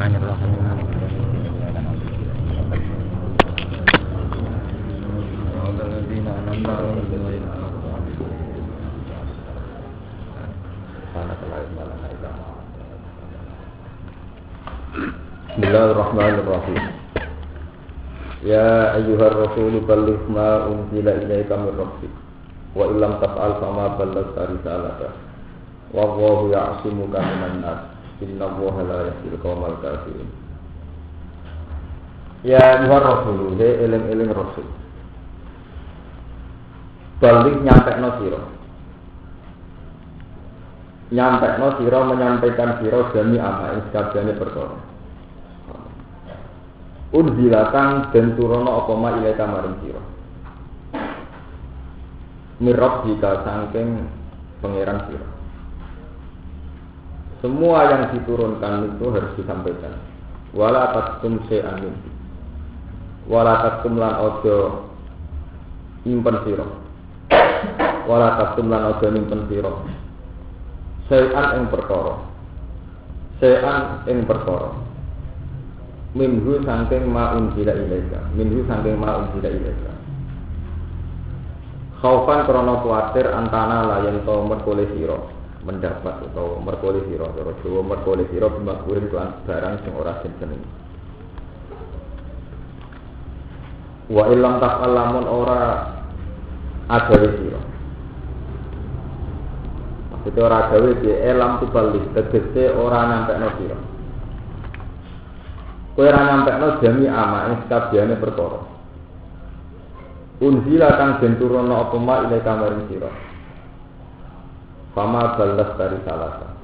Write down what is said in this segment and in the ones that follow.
Bismillahirrahmanirrahim. Ya ayyuhar rasul balligh ma unzila ilaika min rabbik wa illam taf'al fama ballaghta risalata wallahu ya'simuka minan nas innallaha la yahdil qaumal kafirin. Ya ayyuhar rasul, he eling-eling rasul. Balligh nyampekno sira menyampaikan sira jami ama ing sakabehane perkara. Unzilatan den turono apa ma ilaika maring sira. Mirab jika saking pangeran sira. Semua yang diturunkan itu harus disampaikan. Wala tasum syai'an. Wala tasum lan ojo nyimpen sira. Wala tasum lan ojo nyimpen sira. Syai'an ing perkara. Syai'an ing perkara. Minhu sangking ma'un bila ilaika. Khaufan krono kuatir antana layan to merkole siro mendapat atau merkole siro atau Jawa merkole siro bimakurin kelan barang sing ora seneng. Wa illam taf'al lamun ora agawe siro. Maksudnya ora agawe di elam tubalik tegese ora nampekno siro. Kowe ora nyampekno jami ama ing sakabehane perkara. Unzila kang den turono apa ma ilaika maring sira. Fama balas dari salasa.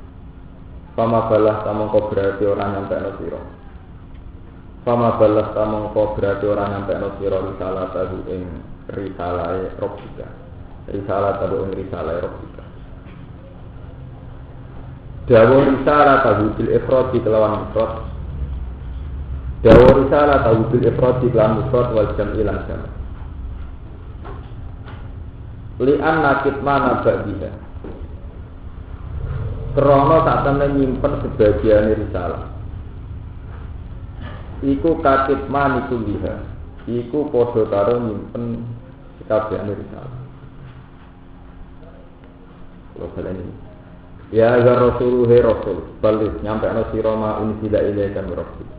Fama balas tamangka berarti ora nyampekno sira. Fama balas tamangka berarti ora nyampekno sira risalata ing risalae Rabbika. Risalata ing risalae Rabbika. Dawa risalata bil ifrad kelawan ifrad. Dawa risalah tahu bil ifrad lan mufrad wal jam'i lan jam'. Li anna kitmana ba'diha. Krana sak temene nyimpen sebagian risalah. Iku katitman iku liha. Iku padha karo nyimpen sekabehane risalah. Kalau kalian ini. Ya ya Rasul he Rasul, balik nyampekno sira ma unzila ilaika min rabbik.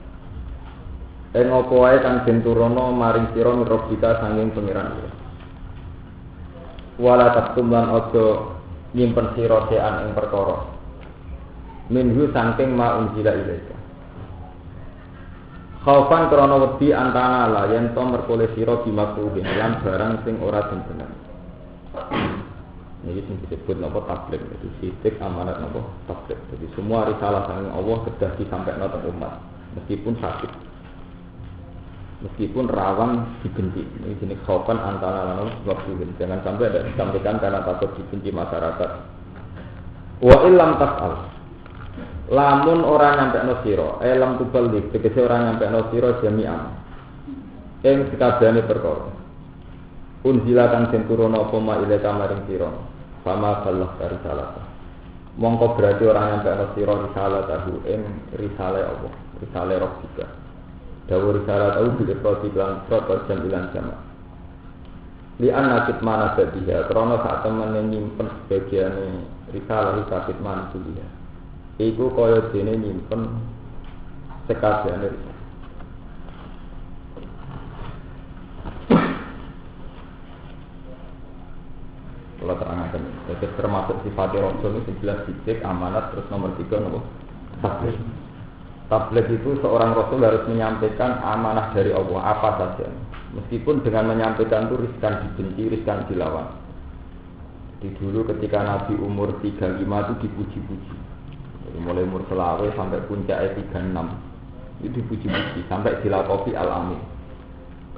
Ing apa wae kang den turono maring sira mirobika sanging pengiran. Wala taktum lan aja nyimpen sira sean ing perkara. Minhu sangking ma unzila ilaika. Khaufan krana wedi antana la yen to merkole sira bimakruhin lan barang sing ora seneng. Ini sing disebut napa tabligh itu sitik amanat napa tabligh. Jadi semua risalah sanging Allah kedah disampaikan ke umat meskipun sakit. Meskipun rawan dibenci, ini jenis khaufan antara lalu waktu jangan sampai ada disampaikan karena takut dibenci masyarakat. Wa illam tas'al, lamun orang nyampe no siro, lam tubalik, tegese orang nyampe no siro jami'an, ing sekabehane perkara. Unzilatan senturono poma ilaika maring siro, sama balah dari salah. Mongko berarti orang nyampe no siro risalah tahu ing risale Allah, risale Rabbika. Dawur risalah tahu bila prodi kelan prot jam ilan jama. Li anna kitmana badiha krana sak temene nyimpen sebagiane risalah kitman kuliah. Iku kaya dene nyimpen sekabehane risalah. Kalau terangkan, itu termasuk sifat Rasul itu 11 titik amanat terus nomor 3 nomor tabligh. Tabligh itu seorang Rasul harus menyampaikan amanah dari Allah apa saja. Meskipun dengan menyampaikan itu riskan dibenci, riskan dilawan. Di dulu ketika Nabi umur 35 itu dipuji-puji. Jadi mulai umur selawe sampai puncaknya 36 itu dipuji-puji sampai dilakopi al-amin.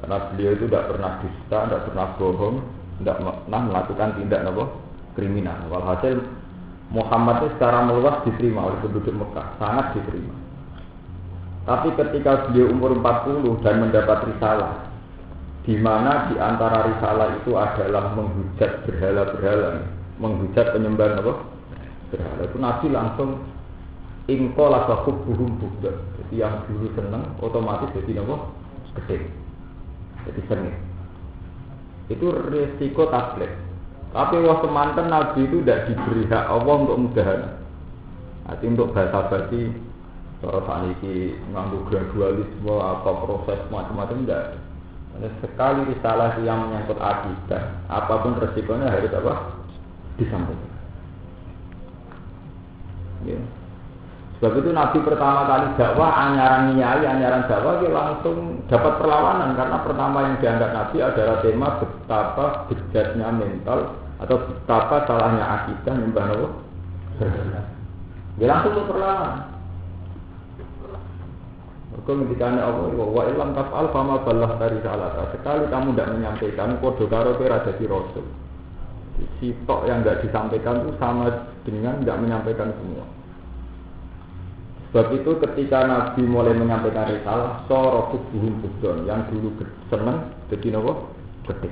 Karena beliau itu tidak pernah dusta, tidak pernah bohong, tidak pernah melakukan tindak kriminal. Walhasil Muhammad itu secara meluas diterima oleh penduduk Mekah, sangat diterima. Tapi ketika beliau umur 40 dan mendapat risalah, di mana di antara risalah itu adalah menghujat berhala-berhala, menghujat penyembahan berhala, itu Nabi langsung ingko labakub buhum bukda. Jadi yang dulu seneng otomatis jadi nopo gede. Jadi sengit. Itu resiko tablet. Tapi wah semanten Nabi itu tidak diberi hak Allah untuk mudahana. Nanti untuk bahasa basi cara saniki nganggo gradualisme apa proses macam-macam tidak. Sekali risalah yang menyangkut akidah, apapun resikonya harus apa? Disampaikan. Ya. Sebab itu Nabi pertama kali dakwah, anyaran dakwah dia langsung dapat perlawanan karena pertama yang diangkat Nabi adalah tema betapa bejatnya mental atau betapa salahnya akidah nyembah Allah. Dia langsung perlawanan. Kemudian Allah wa ilam taf'al fama balagh dari salata. Sekali kamu tidak menyampaikan kode karo kira jadi rasul. Sitok yang tidak disampaikan itu sama dengan tidak menyampaikan semua. Sebab itu ketika Nabi mulai menyampaikan risalah, sorokut buhum budon yang dulu seneng jadi nopo gede.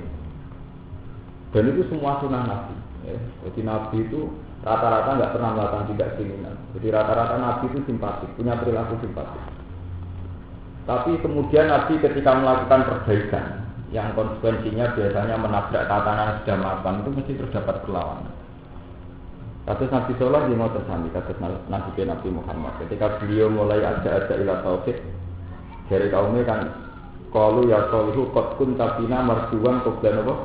Dan itu semua sunnah Nabi. Ya. Jadi Nabi itu rata-rata nggak pernah melakukan tindak kriminal. Jadi rata-rata Nabi itu simpatik, punya perilaku simpatik. Tapi kemudian Nabi ketika melakukan perbaikan yang konsekuensinya biasanya menabrak tatanan sudah makan itu mesti terdapat perlawanan. Kasus Nabi Sallallahu yang mau tersandi, kasus Nabi Muhammad. Ketika beliau mulai ajak ila tauhid, dari kaumnya kan, kalau ya solihu kot kun tabina marjuan koblan apa?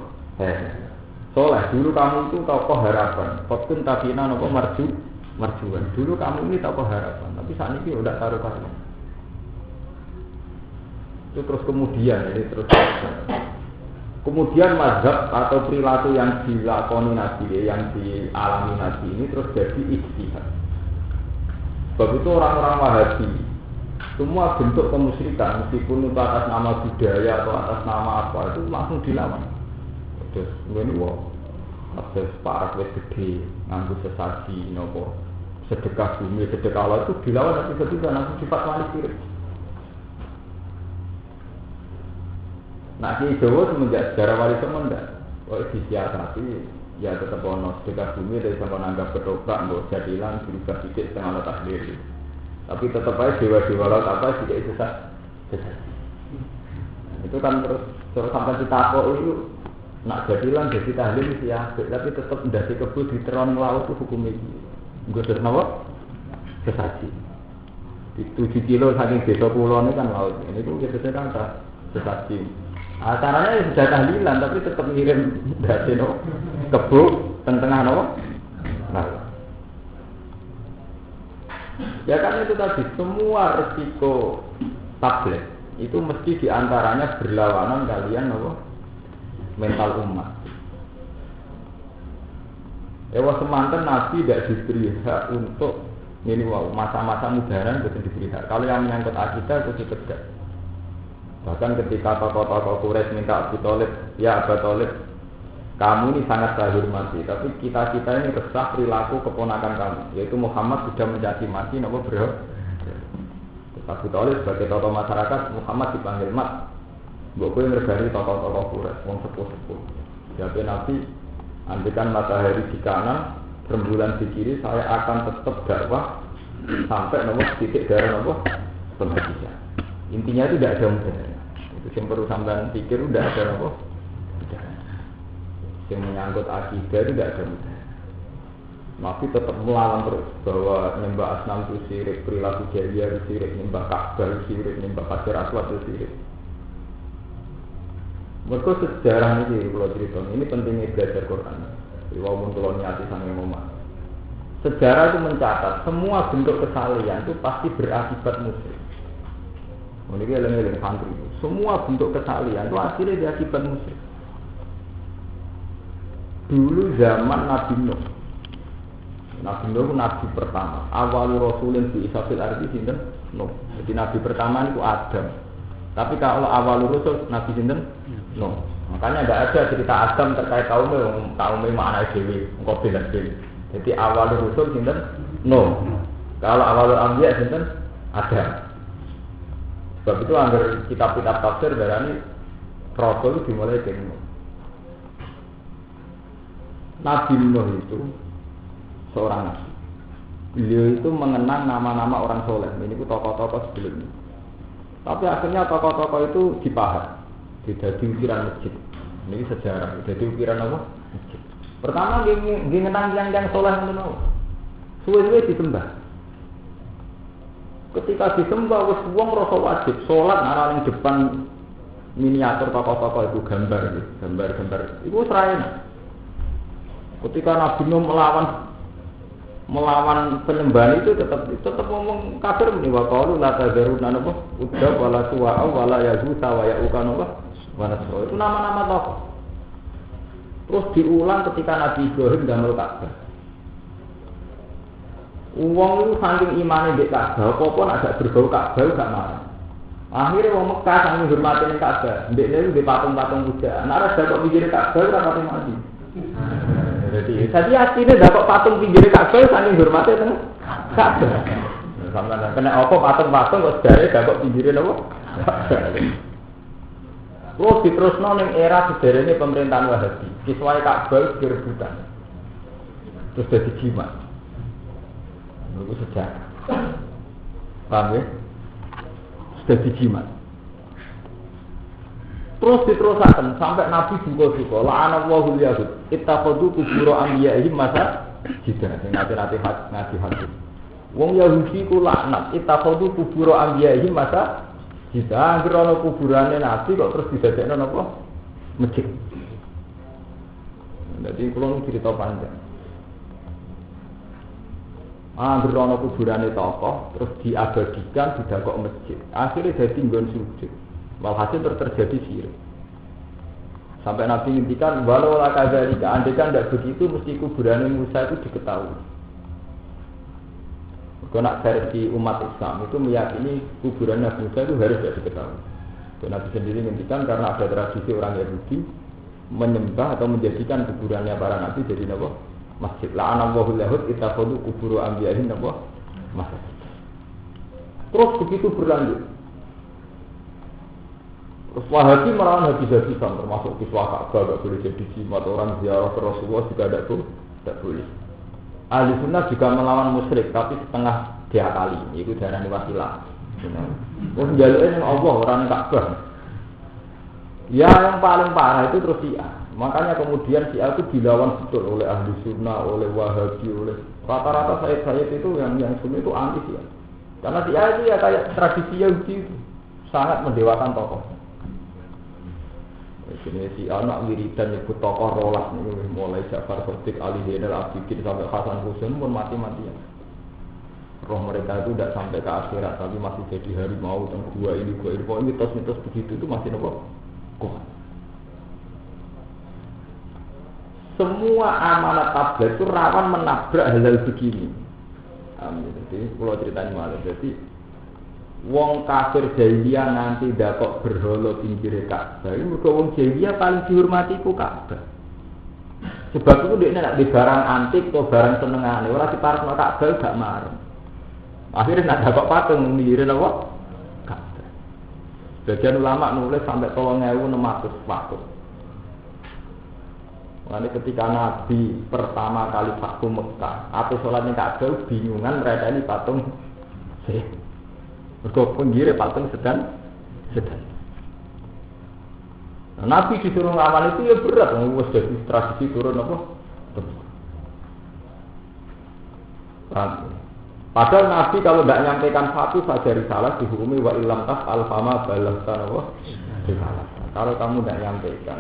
Soleh, dulu kamu itu tokoh harapan. Kot kun tabina apa marjuan. Dulu kamu ini tokoh harapan, tapi saat ini udah taruh-taruh. Itu terus kemudian, kemudian mazhab atau perilaku yang dilakoni Nabi, yang dialami Nabi ini terus jadi ijtihad. Sebab itu orang-orang Wahabi semua bentuk kemusyrikan meskipun itu atas nama budaya atau atas nama apa itu langsung dilawan. Terus ini ada separat wes gede nganggo sesaji nopo sedekah bumi sedekah Allah itu dilawan tapi ketika langsung sifat wali sirik. Nah, di Jawa semenjak sejarah wali songo ndak, kok disiasati ya tetap ono sedekah bumi dari sampai nanggap ketoprak, mbok jadilan berubah sedikit setengah takdir. Tapi tetap aja dewa-dewa laut apa tidak sesat. Itu kan terus sampai ditakok itu nak jadilan jadi tahlil mesti ya, tapi tetap ndasi kebut di teron laut itu hukum iki. Nggo terus napa? Sesaji. Di 7 kilo saking desa pulau ini kan laut. Ini tuh kita kan sesaji. Acaranya ya sudah tahlilan tapi tetap ngirim dari no kebuk tengah no. Nah, ya kan itu tadi semua resiko tablet itu mesti diantaranya berlawanan kalian no mental umat. Ewa semanten Nabi tidak diberi hak untuk ini masa-masa mudaran betul diberi hak. Kalau yang menyangkut akidah itu tidak. Bahkan ketika tokoh-tokoh Quraisy minta Abu Thalib, ya Abu Thalib, kamu ini sangat saya hormati, tapi kita ini resah perilaku keponakan kamu, yaitu Muhammad sudah menjadi mati, nopo bro. Abu Thalib sebagai tokoh masyarakat, Muhammad dipanggil mat. Mbok kowe ngergani tokoh-tokoh Quraisy, wong sepuh-sepuh. Jadi Nabi, andikan matahari di kanan, rembulan di kiri, saya akan tetap dakwah sampai nopo titik darah nopo pembagian. Intinya itu tidak ada mudahnya. Itu yang perlu sampean pikir tidak ada apa. Yang menyangkut akidah itu tidak ada mudahnya. Nabi tetap melawan terus bahwa nyembah asnam itu syirik, perilaku jahiliyah itu syirik, nyembah Ka'bah itu syirik, nyembah Hajar Aswad itu syirik. Mereka sejarah ini kalau cerita ini pentingnya belajar Quran. Walaupun kalau niati sangat ngomong. Sejarah itu mencatat semua bentuk kesalahan itu pasti berakibat musyrik. Ini eleng-eleng santri. Semua bentuk kesalahan itu akhirnya diakibat musyrik. Dulu zaman Nabi Nuh. Nabi Nuh itu nabi pertama. Awal rasulin bi isafil ardi sinten Nuh. Jadi nabi pertama itu Adam. Tapi kalau awal rasul nabi sinten Nuh. Makanya tidak ada cerita Adam terkait kaumnya makna dewi, Qabil dan Habil. Jadi awal rasul sinten Nuh. Kalau awal anbiya sinten Adam. Sebab itu anggar kitab-kitab tafsir darani Rasul dimulai dari Nuh. Nabi Nuh itu seorang nabi. beliau itu mengenang nama-nama orang soleh. Ini itu tokoh-tokoh sebelumnya. Tapi akhirnya tokoh-tokoh itu dipahat, jadi ukiran masjid. Ini sejarah, jadi ukiran apa? Masjid. Pertama dia mengenang yang soleh itu no. Suwe-suwe disembah. Ketika disembah, wis wong rasa wajib sholat nara ning depan miniatur tokoh-tokoh itu gambar-gambar. Itu serain. Ketika Nabi Nuh melawan penyembahan itu tetap ngomong kafir muni wa qalu la tazaruna napa udda wala suwa'a wala yazuta wa ya'uka napa wa nasra. Itu nama-nama tokoh. Terus diulang ketika Nabi Ibrahim damel Ka'bah. Wong itu saking imane ndek Ka'bah, apa-apa nek gak berbau Ka'bah gak marah. Akhirnya wong Mekah saking hormatine Ka'bah, ndekne ndek patung-patung puja. Nek ora kok pinggir Ka'bah ora pati mati. Jadi asline ndak kok patung pinggir Ka'bah saking hormatine Ka'bah. Sampeyan kena apa patung-patung kok sedare ndak kok pinggire napa? Terus diterusno ning era sederene pemerintahan Wahabi. Kiswahe Ka'bah direbutan. Terus dadi jimat. Itu sejarah. Paham ya? Sudah dijimat. Terus diterusakan sampai Nabi buka-buka. La'anallahu al-yahud ittakhadhu qubur anbiya'ihim masa jidah. Sing nate-nate ngaji hadis. Wong Yahudi ku laknat ittakhadhu qubur anbiya'ihim masa jidah. Anggere ana kuburane Nabi kok terus didadekno napa? Masjid. Jadi kula cerita panjang. Ana kuburane tokoh terus diabadikan didakok masjid. Akhirnya jadi nggon sujud. Walhasil terjadi syirik. Sampai Nabi ngendikan walau la kadzalika, andekan tidak begitu mesti kuburane Musa itu diketahui. Karena versi umat Islam itu meyakini kuburan Nabi Musa itu harus tidak diketahui. Dan Nabi sendiri ngendikan karena ada tradisi orang Yahudi menyembah atau menjadikan kuburannya para nabi jadi apa? Masjid. La'anallahu al-yahud ittakhadhu qubur anbiya'ihim napa? Masjid. Terus begitu berlanjut. Terus Wahabi melawan hadis-hadisan termasuk kiswah Ka'bah enggak boleh jadi jimat, orang ziarah ke Rasulullah juga tidak boleh. Ahli sunnah juga melawan musyrik tapi setengah diakali. Itu darahnya wasilah. Terus njaluke ning Allah orang Ka'bah. Ya yang paling parah itu terus Syiah. Makanya kemudian Syiah itu dilawan betul oleh ahli sunnah, oleh Wahabi, oleh rata-rata Sayyid itu yang sunni itu anti Syiah. Karena Syiah itu ya kayak tradisi Yahudi itu sangat mendewakan tokoh. Jadi si anak wiridan nyebut tokoh rolas nih, mulai Ja'far Shadiq, Ali Zainal Abidin sampai Hasan Husain pun mati-matian. Roh mereka itu tidak sampai ke akhirat tapi masih jadi harimau dan gua ini. Pokoknya mitos-mitos begitu itu masih nopo kuat. Semua amanat tabligh itu rawan menabrak hal-hal begini. Amin. Jadi kalau ceritanya malah jadi wong kafir jahiliyah nanti ndak kok berhala pinggir Ka'bah. Mergo wong jahiliyah paling dihormati ku Ka'bah. Sebab itu dia nak di barang antik atau barang senengane ora diparekno Ka'bah gak marem. Akhirnya nak dapat patung pinggir apa? Ka'bah. Sebagian ulama nulis sampai 3600 patung. Lalu ketika Nabi pertama kali Fathu Mekah, atau sholatnya Ka'bah bingungan mereka ini patung sih. Mergo pinggire patung sedang. Nah, Nabi disuruh ngamal itu ya berat, wis dadi tradisi turun apa? Padahal Nabi kalau tidak nyampaikan satu saja risalah dihukumi wa ilam tas alfama balagtan apa? Risalah. Kalau kamu tidak nyampaikan,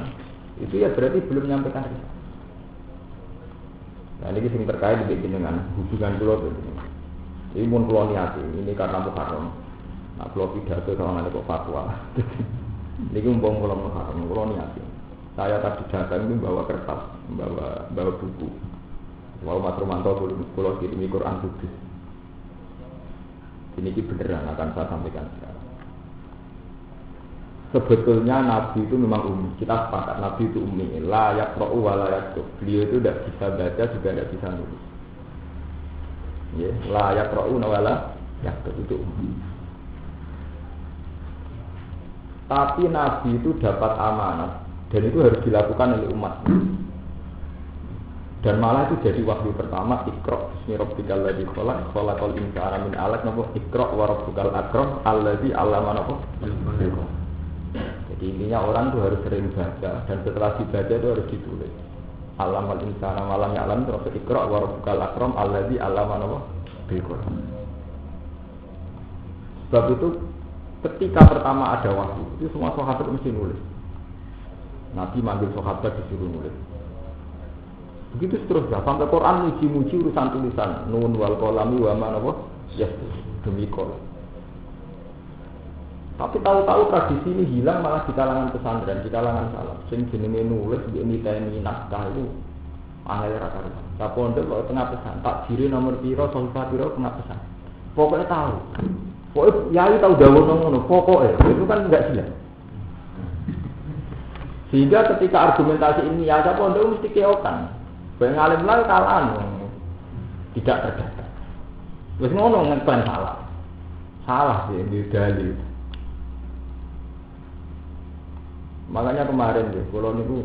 itu ya berarti belum nyampaikan risalah. Nah ini sing terkait dengan hubungan pulau ini. Ini pun pulau niati, ini karena Muharram. Nah pulau pidato kalau nanti kok fatwa. Ini umpam pulau Muharram, pulau niati. Saya tadi datang itu bawa kertas, bawa buku. Walau Mas Romanto pulau kirimi Quran Kudus. Ini beneran akan saya sampaikan sekarang. Sebetulnya Nabi itu memang ummi. Kita sepakat Nabi itu ummi. La yaqra'u wa la yaktub. Beliau itu tidak bisa baca juga tidak bisa nulis. Ya, la yaqra'u wa la yaktub itu ummi. Tapi Nabi itu dapat amanat dan itu harus dilakukan oleh umat. Dan malah itu jadi wahyu pertama Iqra bismi rabbikal ladzi khalaq khalaqal insana min 'alaq napa Iqra wa rabbukal akram alladzi 'allama napa. Jadi intinya orang itu harus sering baca dan setelah dibaca itu harus ditulis. 'Allamal insana ma lam ya'lam terus Iqra wa rabbukal akram alladzi 'allama napa bil Qur'an. Sebab itu ketika pertama ada wahyu itu semua sahabat mesti nulis. Nabi manggil sahabat disuruh nulis. Begitu seterusnya sampai Quran muji-muji urusan tulisan nun wal qalami wa ma napa demi qalam. Tapi tahu-tahu tradisi ini hilang malah di kalangan pesantren, di kalangan salaf. Sing jenenge nulis ini teni naskah itu angel ra karo. Sa pondok kok tengah pesan, tak jire nomor piro, salfa piro tengah pesan. Pokoknya tahu. Pokoknya yai tahu dawuh ngono, pokoknya itu kan enggak jelas. Sehingga ketika argumentasi ini ya sa pondok mesti keokan. Bae ngalim lan kalaan tidak terdata. Wis ngono ngeklaim salah. Salah sih di dalil. Makanya kemarin deh, kalau niku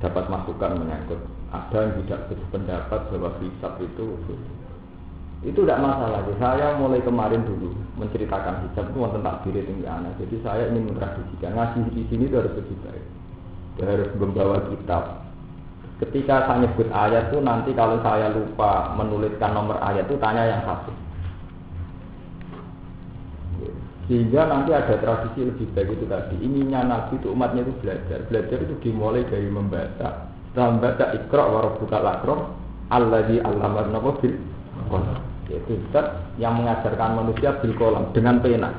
dapat masukan menyangkut ada yang tidak berpendapat bahwa hisab itu tidak masalah. Saya mulai kemarin dulu menceritakan hisab itu tentang takdir tinggi anak. Jadi saya ingin mentradisikan ngaji di sini itu harus lebih baik. Harus membawa kitab. Ketika saya nyebut ayat itu nanti kalau saya lupa menuliskan nomor ayat itu tanya yang satu. Sehingga nanti ada tradisi lebih baik itu tadi. Inginnya Nabi itu umatnya itu belajar. Belajar itu dimulai dari membaca. Setelah membaca Iqra wa rabbukal akram alladzi 'allama bil qalam. Yaitu zat yang mengajarkan manusia bil qalam dengan pena.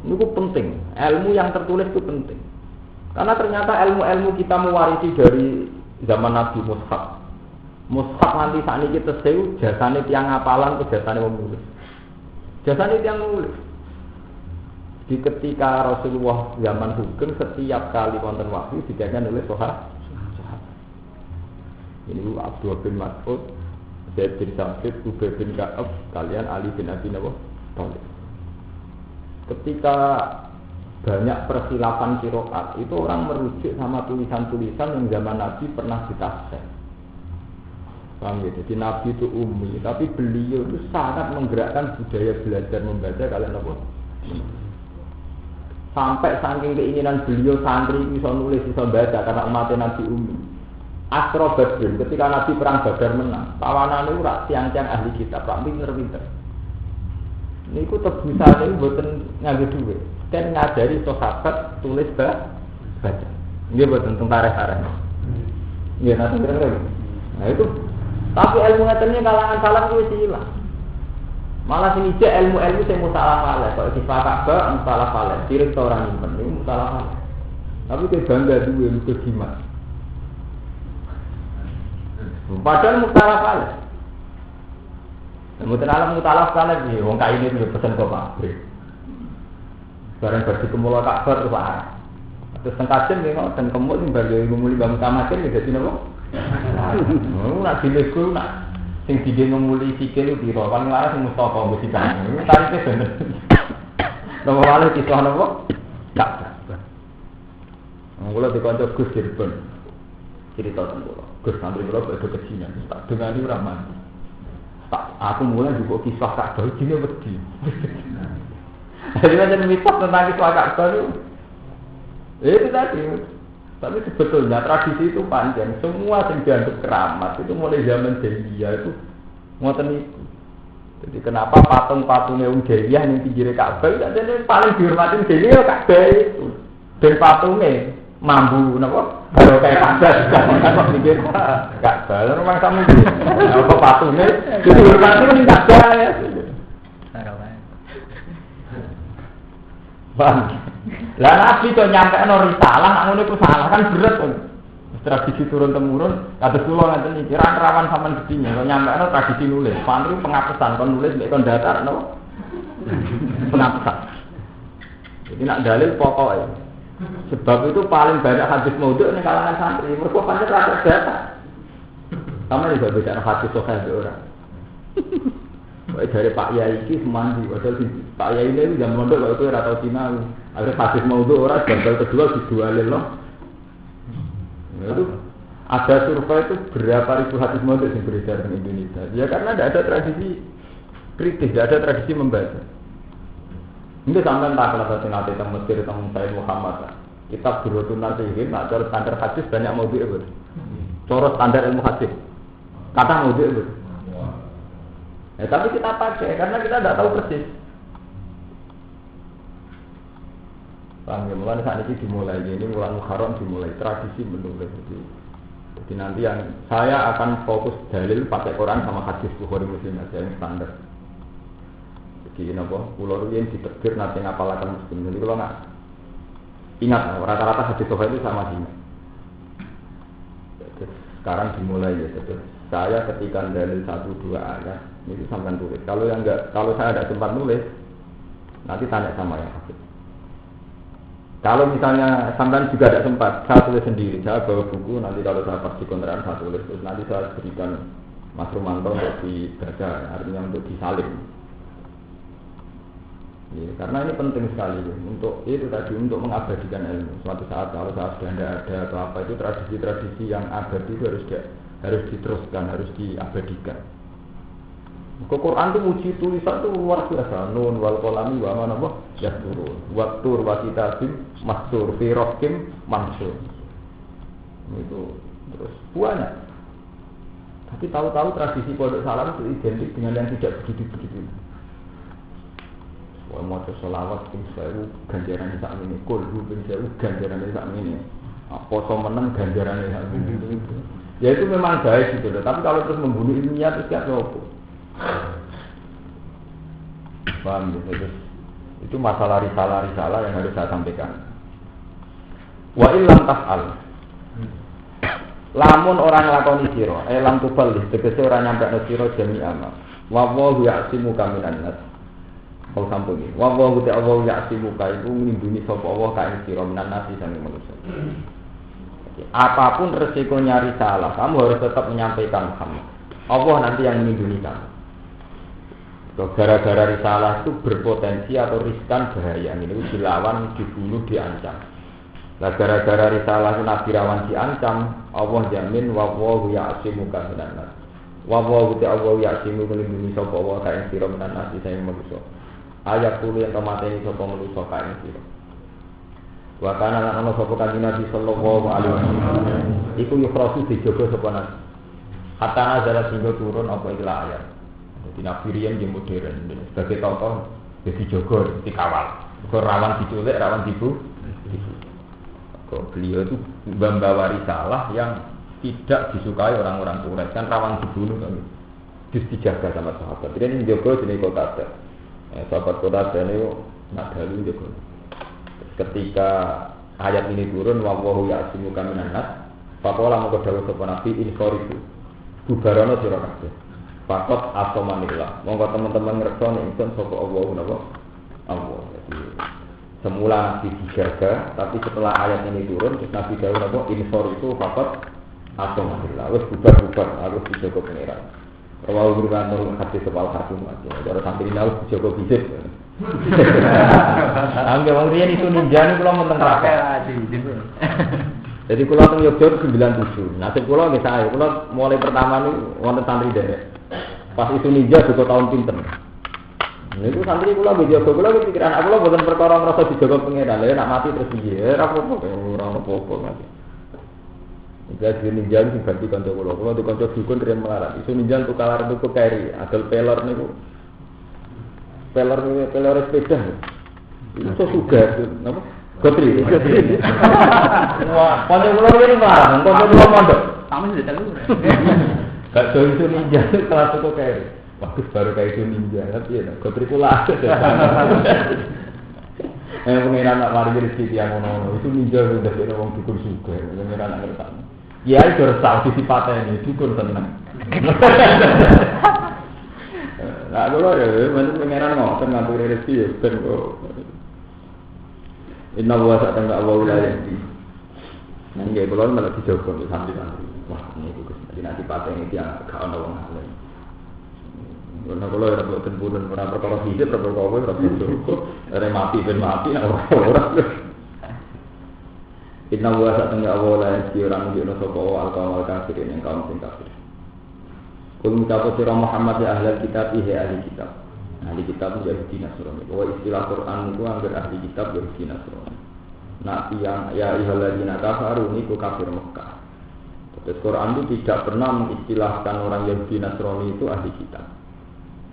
Ini penting. Ilmu yang tertulis itu penting. Karena ternyata ilmu-ilmu kita mewarisi dari zaman Nabi Mushaf. Mushaf nanti saat ini kita tahu jasane tiang ngapalan ke jasane menulis. Jasane tiang menulis. Di ketika Rasulullah zaman hukum setiap kali wonten wahyu dijaga oleh sahabat. Ini Abdullah bin Mas'ud, Zaid bin Sabit, Ubay bin Ka'ab, kalian Ali bin Abi Thalib. Ketika banyak perkhilafan qiraat itu orang merujuk sama tulisan-tulisan yang zaman Nabi pernah ditafsir. Paham ya? Jadi Nabi itu ummi, tapi beliau itu sangat menggerakkan budaya belajar membaca kalian apa? Sampai saking keinginan beliau santri bisa nulis bisa baca karena umatnya Nabi ummi. Asra Badrin ketika Nabi perang Badar menang, tawanan itu rak tiang-tiang ahli kitab, rak pinter-pinter. Niku tebusannya buatan nganggo duit. Kan ngajari sahabat tulis baca. Nggih boten tentang tarikh-tarikh. Nggih nanti kira-kira. Nah itu tapi ilmu ngatennya kalangan salaf kuwi hilang. Malah sing ijek ilmu-ilmu sing mustalah faleh, kok difakat ba mustalah faleh, direk orang nyimpen niku mustalah faleh. Tapi ke bangga duwe lugu jimat. Padahal mustalah faleh. Mboten alam mustalah faleh iki wong kaine iki pesen kok pabrik. Barang berarti kemula Ka'bah terus arah. Terus tengkajen nggih ngoten kemul sing bar yo ngumuli bangun tamajen nggih dadi napa? Nak dilego nak sing dide ngumuli sikil piro kan laras sing Mustafa mesti kan. Tarife bener. Napa wale kisah napa? Ka'bah. Kula dikonco Gus Cirebon. Cerita tentang kula. Gus santri kula kok kecilan. Tak dengani ora mati. Tak aku mulai juga kisah Ka'bah iki wedi. Jadi macam mitos tentang kisah Ka'bah itu tadi. Tapi sebetulnya tradisi itu panjang. Semua yang dianggap keramat itu mulai zaman Jahiliyah itu ngoten niku. Jadi kenapa patung-patungnya Jahiliyah yang pinggir Ka'bah itu yang paling dihormati Jahiliyah Ka'bah itu. Dan patungnya mambu napa? Kalau kayak Ka'bah kan pinggir Ka'bah. Lalu memang kamu apa patungnya dihormati kan Ka'bah ya. Bang, lah Nabi itu nyampe risalah, ngono iku salah kan berat kan. Tradisi turun temurun, kados kula ngaten iki rawan sampean gedine, kok nyampe tradisi nulis. Pantri pengapesan kon nulis nek kon datar no. Pengapesan. Jadi nak dalil pokoknya. Sebab itu paling banyak hadis maudhu ning kalangan santri, mergo pancen ra data. Sama juga bicara hadis sahih ora. Dari Pak Yai iki semandi, padahal Pak Yai ini jam mondok kalau itu ora tau sinau. Ada hadis maudhu ora gagal kedua dijualin loh. Itu ada survei itu berapa ribu hadis model yang beredar di Indonesia. Ya karena tidak ada tradisi kritis, tidak ada tradisi membaca. Ini sampai tak kalau saya nanti tentang Mesir tentang Sayyid Muhammad. Kitab Durratun Nasihin, nah cara standar hadis banyak maudhu itu. Cara standar ilmu hadis, kata maudhu itu. Ya, tapi kita pakai karena kita tidak tahu persis. Paham ya, mulai saat ini dimulai, ini mulai Muharram dimulai, tradisi menulis. Jadi nanti yang saya akan fokus dalil pakai Quran sama hadis Bukhari Muslim aja yang standar. Jadi apa? Pulau yang ditegur nanti ngapalakan Muslim. Jadi kalau nggak ingat, rata-rata hadis Bukhari itu sama sih. Sekarang dimulai ya. Jadi saya ketika dalil 1-2 ayat itu sampai tulis. Kalau yang enggak, kalau saya ada sempat nulis, nanti tanya sama yang hadis. Kalau misalnya sampean juga tidak sempat, saya tulis sendiri. Saya bawa buku, nanti kalau saya pas di kontrakan saya tulis. Terus nanti saya berikan Mas Rumanto untuk dibaca, artinya untuk disalin. Ya, karena ini penting sekali untuk itu tadi untuk mengabadikan ilmu. Suatu saat kalau saya sudah tidak ada atau apa itu tradisi-tradisi yang abadi itu harus diteruskan, harus diabadikan. Quran itu muji tulisan itu luar biasa. Nun wal qalami wa ma nabah yasturun. Wa tur wa kitabim mastur fi raqim mansur. Itu terus banyak. Tapi tahu-tahu tradisi pondok salam itu identik dengan yang tidak begitu-begitu. Wah mau selawat pun saya ganjaran sak ini, kulhu pun saya ganjaran sak ini. Poso menang ganjaran sak ini. Ya itu memang baik gitu loh. Tapi kalau terus membunuh ilmiah itu siapa apa? Paham ya? Itu masalah risalah yang harus saya sampaikan. Wa illam taf'al. Lamun orang lakoni sira, lam tubal tegese ora nyampe sira jami'ama. Wa wa ya'simuka minan nas. Kau sampun iki. Wa wa ta'ala ya'simuka iku nglindungi sapa Allah kae sira minan nas sing manusia. Apapun resikonya risalah, kamu harus tetap menyampaikan Muhammad. Allah nanti yang melindungi kamu. Gara-gara risalah itu berpotensi atau riskan bahaya, ini dilawan, dibunuh, diancam. Nah gara-gara risalah itu Nabi rawan diancam, Allah jamin wallahu ya'simuka minan nas. Wallahu ta'ala ya'simu melindungi sapa Allah kae sira minan nas sing manusa. Ayat 10 yang kemateni sapa manusa kae sira. Wa kana lan ana sapa kanjeng Nabi sallallahu alaihi wasallam iku yukrosu dijogo sapa Nabi. Hatta nazala singgo turun apa ikhlas ayat. Jadi Nabi riyen yang modern, sebagai contoh jadi jogo, dikawal. Rawan diculik, rawan dibu. Beliau itu membawa risalah yang tidak disukai orang-orang Quraisy, kan rawan dibunuh kan. Terus dijaga sama sahabat. Jadi ini jogo jenis kota. Sahabat kota ini nak dalu jogo. Ketika ayat ini turun, wallahu ya'simuka minan nas. Faqala mongko dawuh sapa Nabi inforiku. Bubarono sira kabeh. Fakot asomanillah. Monggo teman-teman ngerti nek ingsun sapa Allah napa? Allah. Jadi semula Nabi dijaga, tapi setelah ayat ini turun, terus Nabi dawuh napa? Infor itu fakot asomanillah. Wis bubar-bubar, harus dijaga pangeran. Rawahu Bukhari hadis sebal hakim aja. Cara sampai ini harus dijaga bisik. Angge wong riyen itu ninjane kula mboten kerapet. Jadi kula teng Yogyakarta 97. Nasib kula nggih sae. Kula mulai pertama niku wonten santri derek. Pas itu ninja juga tahun pinten. Niku santri kula nggih jaga kula pikiran aku lho mboten perkara ngrasa dijaga pangeran. Lah nek mati terus piye? Ora apa-apa, ora apa-apa mati. Iki ninja sing ganti kanca kula. Kula di kanca dukun riyen melarat. Isu ninja untuk kalar itu keri, adol peler niku. Peler sepeda. Itu sudah napa? Gotri. Wah, kanca kula iki marah, kanca kula mondok. Sami sudah tahu. Gak do itu ninja kelas itu kayak bagus baru kayak itu ninja tapi ya gotri kula. Pengiran nak mari rezeki yang ngono itu ninja udah kira wong dukun juga. Pengiran nak ngerti. Ya itu resah sifatnya ini dukun tenang. Nah, kula ya men pengiran ngoten ngatur rezeki ya ben kok. Inna wa ta'ala Allahu la yahdi. Nang nggih kula malah dijogo santri-santri. Wah, niku Gusti nanti patene iki gak ana wong alim. Ora kula ora boten purun ora perkara hidup ora perkara ora bojo. Ora mati ben mati ora. Inna wa satengah Allah la yasbi orang nunjukna sapa al-qaum al-kafirin yang kaum sing kafir. Kul mutawa sira Muhammad ya ahli kitab ahli kitab. Ahli kitab Yahudi Nasrani. Bahwa istilah Quran itu anggar ahli kitab Yahudi Nasrani. Nah yang ya ayyuhalladzina kafaru niku kafir Mekah. Terus Quran itu tidak pernah mengistilahkan orang Yahudi Nasrani itu ahli kitab.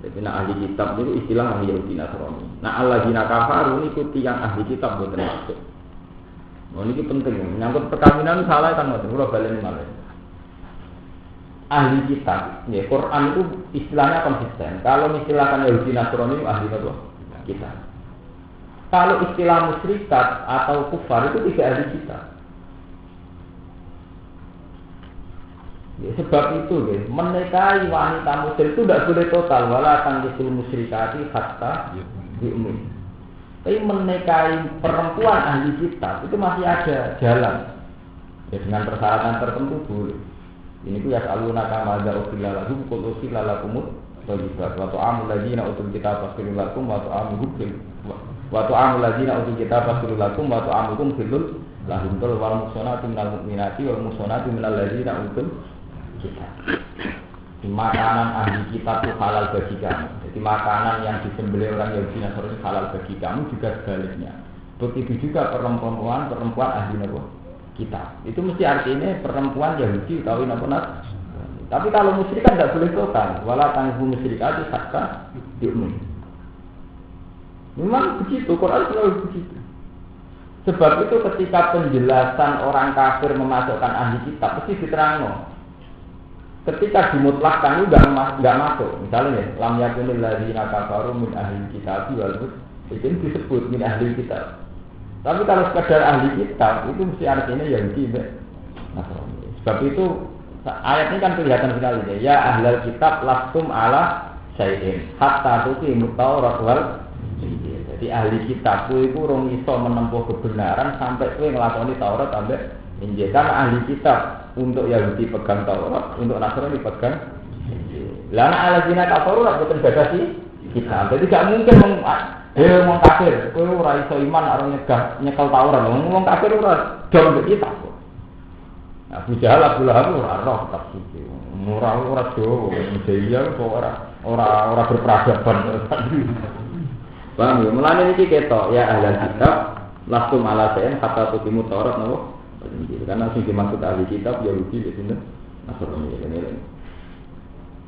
Jadi ahli kitab itu istilah ahli Yahudi Nasrani. Alladzina kafaru niku tiyang ahli kitab boten maksud. Oh ini penting, menyangkut perkawinan salah kan mas, udah balik malah. Ahli kitab, ya Quran itu istilahnya konsisten. Kalau istilahkan Yahudi Nasrani ahli apa? Kitab. Kalau istilah musyrikat atau kufar itu tidak ahli kitab. Ya, sebab itu, ya, menikahi wanita musyrik itu tidak boleh total. Wala tangkisul musyrikati hatta yu'min. Tapi menikahi perempuan ahli kitab itu masih ada jalan. Ya dengan persyaratan tertentu boleh. Ini tuh ya aluna kama za ukhilla lahum qul ukhilla lakumut thayyibat wa ta'amul ladzina utul kitaba fil lakum wa ta'amuhum fil wa ta'amul ladzina utul kitaba fil lakum wa ta'amuhum fil lahum wal muhsanatu minal mu'minati wal muhsanatu minal ladzina utul kitab. Makanan ahli kitab itu halal bagi kamu. Jadi makanan yang disembelih orang Yahudi Nasrani halal bagi kamu juga sebaliknya. Begitu juga perempuan ahli kitab. Itu mesti artinya perempuan Yahudi tahu apa. Tapi kalau musyrik kan tidak boleh total. Wala tanghu musyrikati hatta yu'min. Memang begitu, Quran selalu begitu. Sebab itu ketika penjelasan orang kafir memasukkan ahli kitab mesti diterangkan. Ketika dimutlakkan itu enggak masuk. Misalnya lam yakunil ladzina kafaru min ahli kitab wal musyrikin disebut min ahli kitab. Tapi kalau sekadar ahli kitab itu mesti artinya Yahudi. Nah, sebab itu ayat ini kan kelihatan sekali ya ahlal kitab lastum ala syai'in hatta tuqimut taurat wal injil. Jadi ahli kitab itu urung iso menempuh kebenaran sampai kowe nglakoni Taurat sampai Injil. Karena ahli kitab untuk Yahudi pegang Taurat, untuk Nasrani pegang Injil. Lah ana alladzina kafaru ora boten bagasi kitab. Jadi gak mungkin wong kafir, kowe ora iso iman ora nyekel Taurat. Wong kafir ora dol kitab. Abu Jahal Abu Lahab ora roh tafsir. Ora do, Jahiliyah kok ora berperadaban. Paham ya? Mulane iki ketok ya ahli kitab lastum ala sayin hatta tuqimu Taurat napa? Karena sing dimaksud ahli kitab Yahudi di sini Nasrani ini.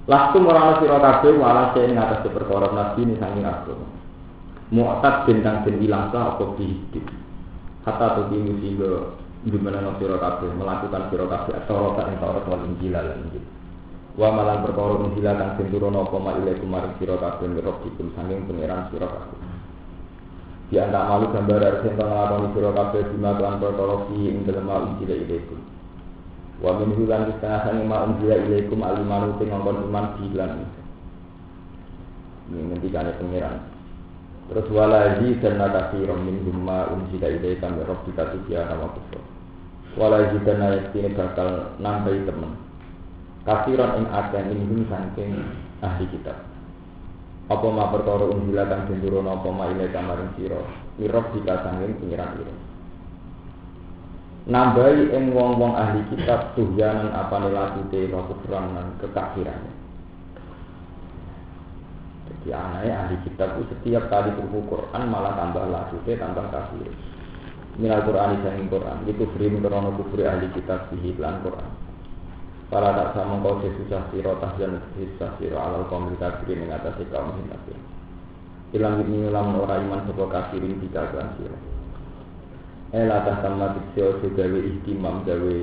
Lastum orang sira kabeh wala sayin ngatas perkara nabi ni saking aku. Mu'tad bintang den ilang sa apa dihidup. Hatta tuqimu sira dimana sira kabeh melakukan sira kabeh Taurat ing Taurat wal Injil lan Injil. Wa malan perkara Injil kang den turono apa mailaikum maring sira kabeh mirrobikum saking pangeran sira kabeh. Di antara malu gambar dari sentang ngelakoni sira kabeh dimakan perkara fi ing dalem Injil ilaikum. Wa min hulan setengah sange ma Injil ilaikum alimanu sing ngongkon iman dilan. Ini ngendikane pangeran. Terus walaji dan nakasiron min humma Injil ilaikum ya rabbika tuya nama kufur. Walaji dan ayatine bakal nambahi temen. Kasiron ing akeh min saking ahli kitab. Apa ma perkara unjilatan gendurun apa ma ile kamaring sira mirab dikasanging pengiran ira nambahi ing wong-wong ahli kitab tuhyanan apane latute kufran lan kekafiran. Jadi anake ahli kitab itu setiap kali buku Quran malah tambah latute tambah kafir. Minal Qur'ani sanging Quran itu beri krono kufur ahli kitab bihi lan Quran. Para tak sama kau sesusah siro tahjan sesusah siro alal kaum kafirin mengatasi kaum kafir. Ilang ini ulam orang iman sebuah kafirin tidak akan siro. Latah sama siro segawe ihtimam gawe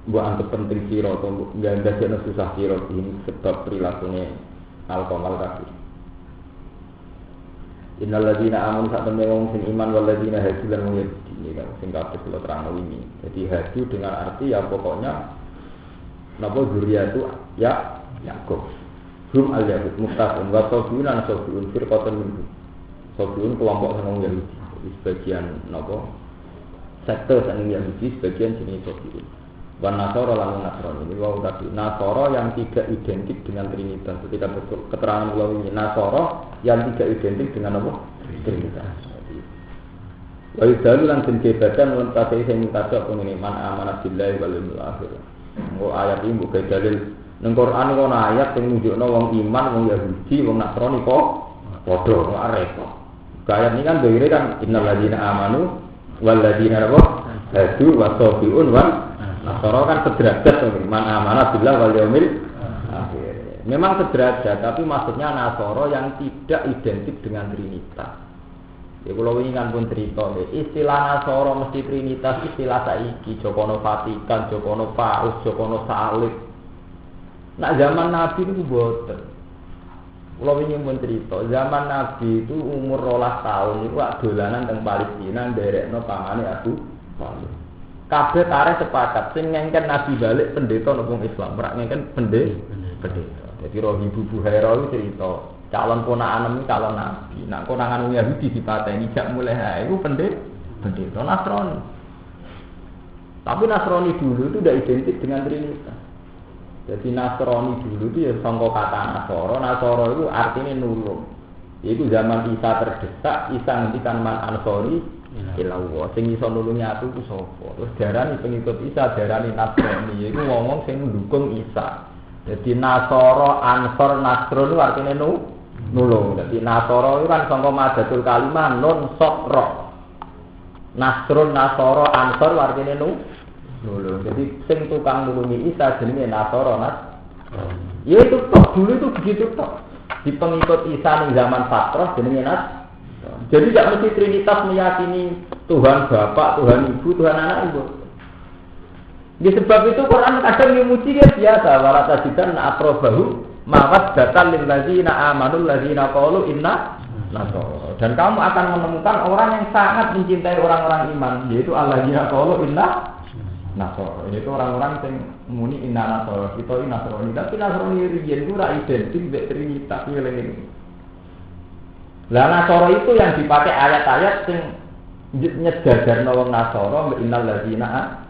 buat anggap penting siro atau ganda jana susah siro ini sebab perilakunya al kaum kafir. Innal ladzina amanu sak temne wong sing iman wal ladzina hadu lan wong ini kan sing kabeh kula terang wingi. Jadi hadu dengan arti ya pokoknya napa zuriyatu ya Yakub. Hum al-Yahud muhtafun wa sabiun an sabiun firqatan minhum. Sabiun kelompok sang Yahudi. Sebagian napa sekte sang Yahudi sebagian jenis sabiun. Wa Nasara lan Nasrani. Ini wau tadi Nasara yang tidak identik dengan Trinitas. Ketika keterangan kula ini Nasara yang tidak identik dengan apa? Trinitas. Wa yudalu lan den kebadan lan kabeh sing mutadak ngene man amanah billahi wal yawmil akhir. Engko ayat iki mbok dalil nang Quran ana ayat sing nunjukno wong iman, wong Yahudi, wong Nasrani kok padha repot. Ayat ini kan doire kan innal ladzina amanu wal ladzina hadu wasabiun wal nasara kan sederajat man amanah billahi wal yawmil akhir. Memang sederajat tapi maksudnya Nasara yang tidak identik dengan Trinitas. Ya kalau ingin pun cerita, istilah Nasara mesti Trinitas, istilah saiki, Jokono Vatikan, Jokono Paus, Jokono Salib. Nak zaman Nabi itu boten. Kalau ingin pun cerita, zaman Nabi itu umur 12 tahun itu dolanan teng Palestina, nderekno pamane Abu Thalib. Kabeh tarik sepakat, sing ngengken Nabi balik pendeta nopong Islam, ora ngengken pendeta. Jadi roh ibu Buhaira itu cerita. Calon ponakan ini calon nabi. Nak konangan Yahudi dipateni jak mulai hae iku pendeta Nasrani. Tapi Nasrani dulu itu tidak identik dengan Trinitas. Jadi Nasrani dulu itu ya sangka kata Nasara. Nasara itu artinya nulung. Itu zaman Isa terdesak, Isa ngendikan man ansori ilawo. Sing iso nulungi aku ku sapa? Terus darani pengikut Isa darani Nasrani. Iku ngomong sing ndukung Isa. Jadi Nasara, Ansor, Nasrun itu artinya nulung. Jadi Nasara itu kan sangka madatul kalimah nun sot ro. Nasrun, Nasara, Ansor artinya nulung. Jadi sing tukang nulungi Isa jenenge Nasara. Ya itu tok dulu itu begitu tok. Di pengikut Isa ning zaman Fatrah jenenge Nas. Jadi tidak mesti Trinitas meyakini Tuhan Bapa, Tuhan Ibu, Tuhan Anak Ibu. Di sebab itu Quran kadang memuji dia biasa wala tajidan aqrabahu mawaddatan lil ladzina amanu ladzina qalu inna nasara. Dan kamu akan menemukan orang yang sangat mencintai orang-orang iman, yaitu alladzina qalu inna nasara. Yaitu orang-orang yang muni inna nasara. Kita ini nasrani, tapi nasrani riyen itu ora identik mbek Trinitas ngene. Lah nasara itu yang dipakai ayat-ayat sing nyedadarno wong nasara mbek innal ladzina.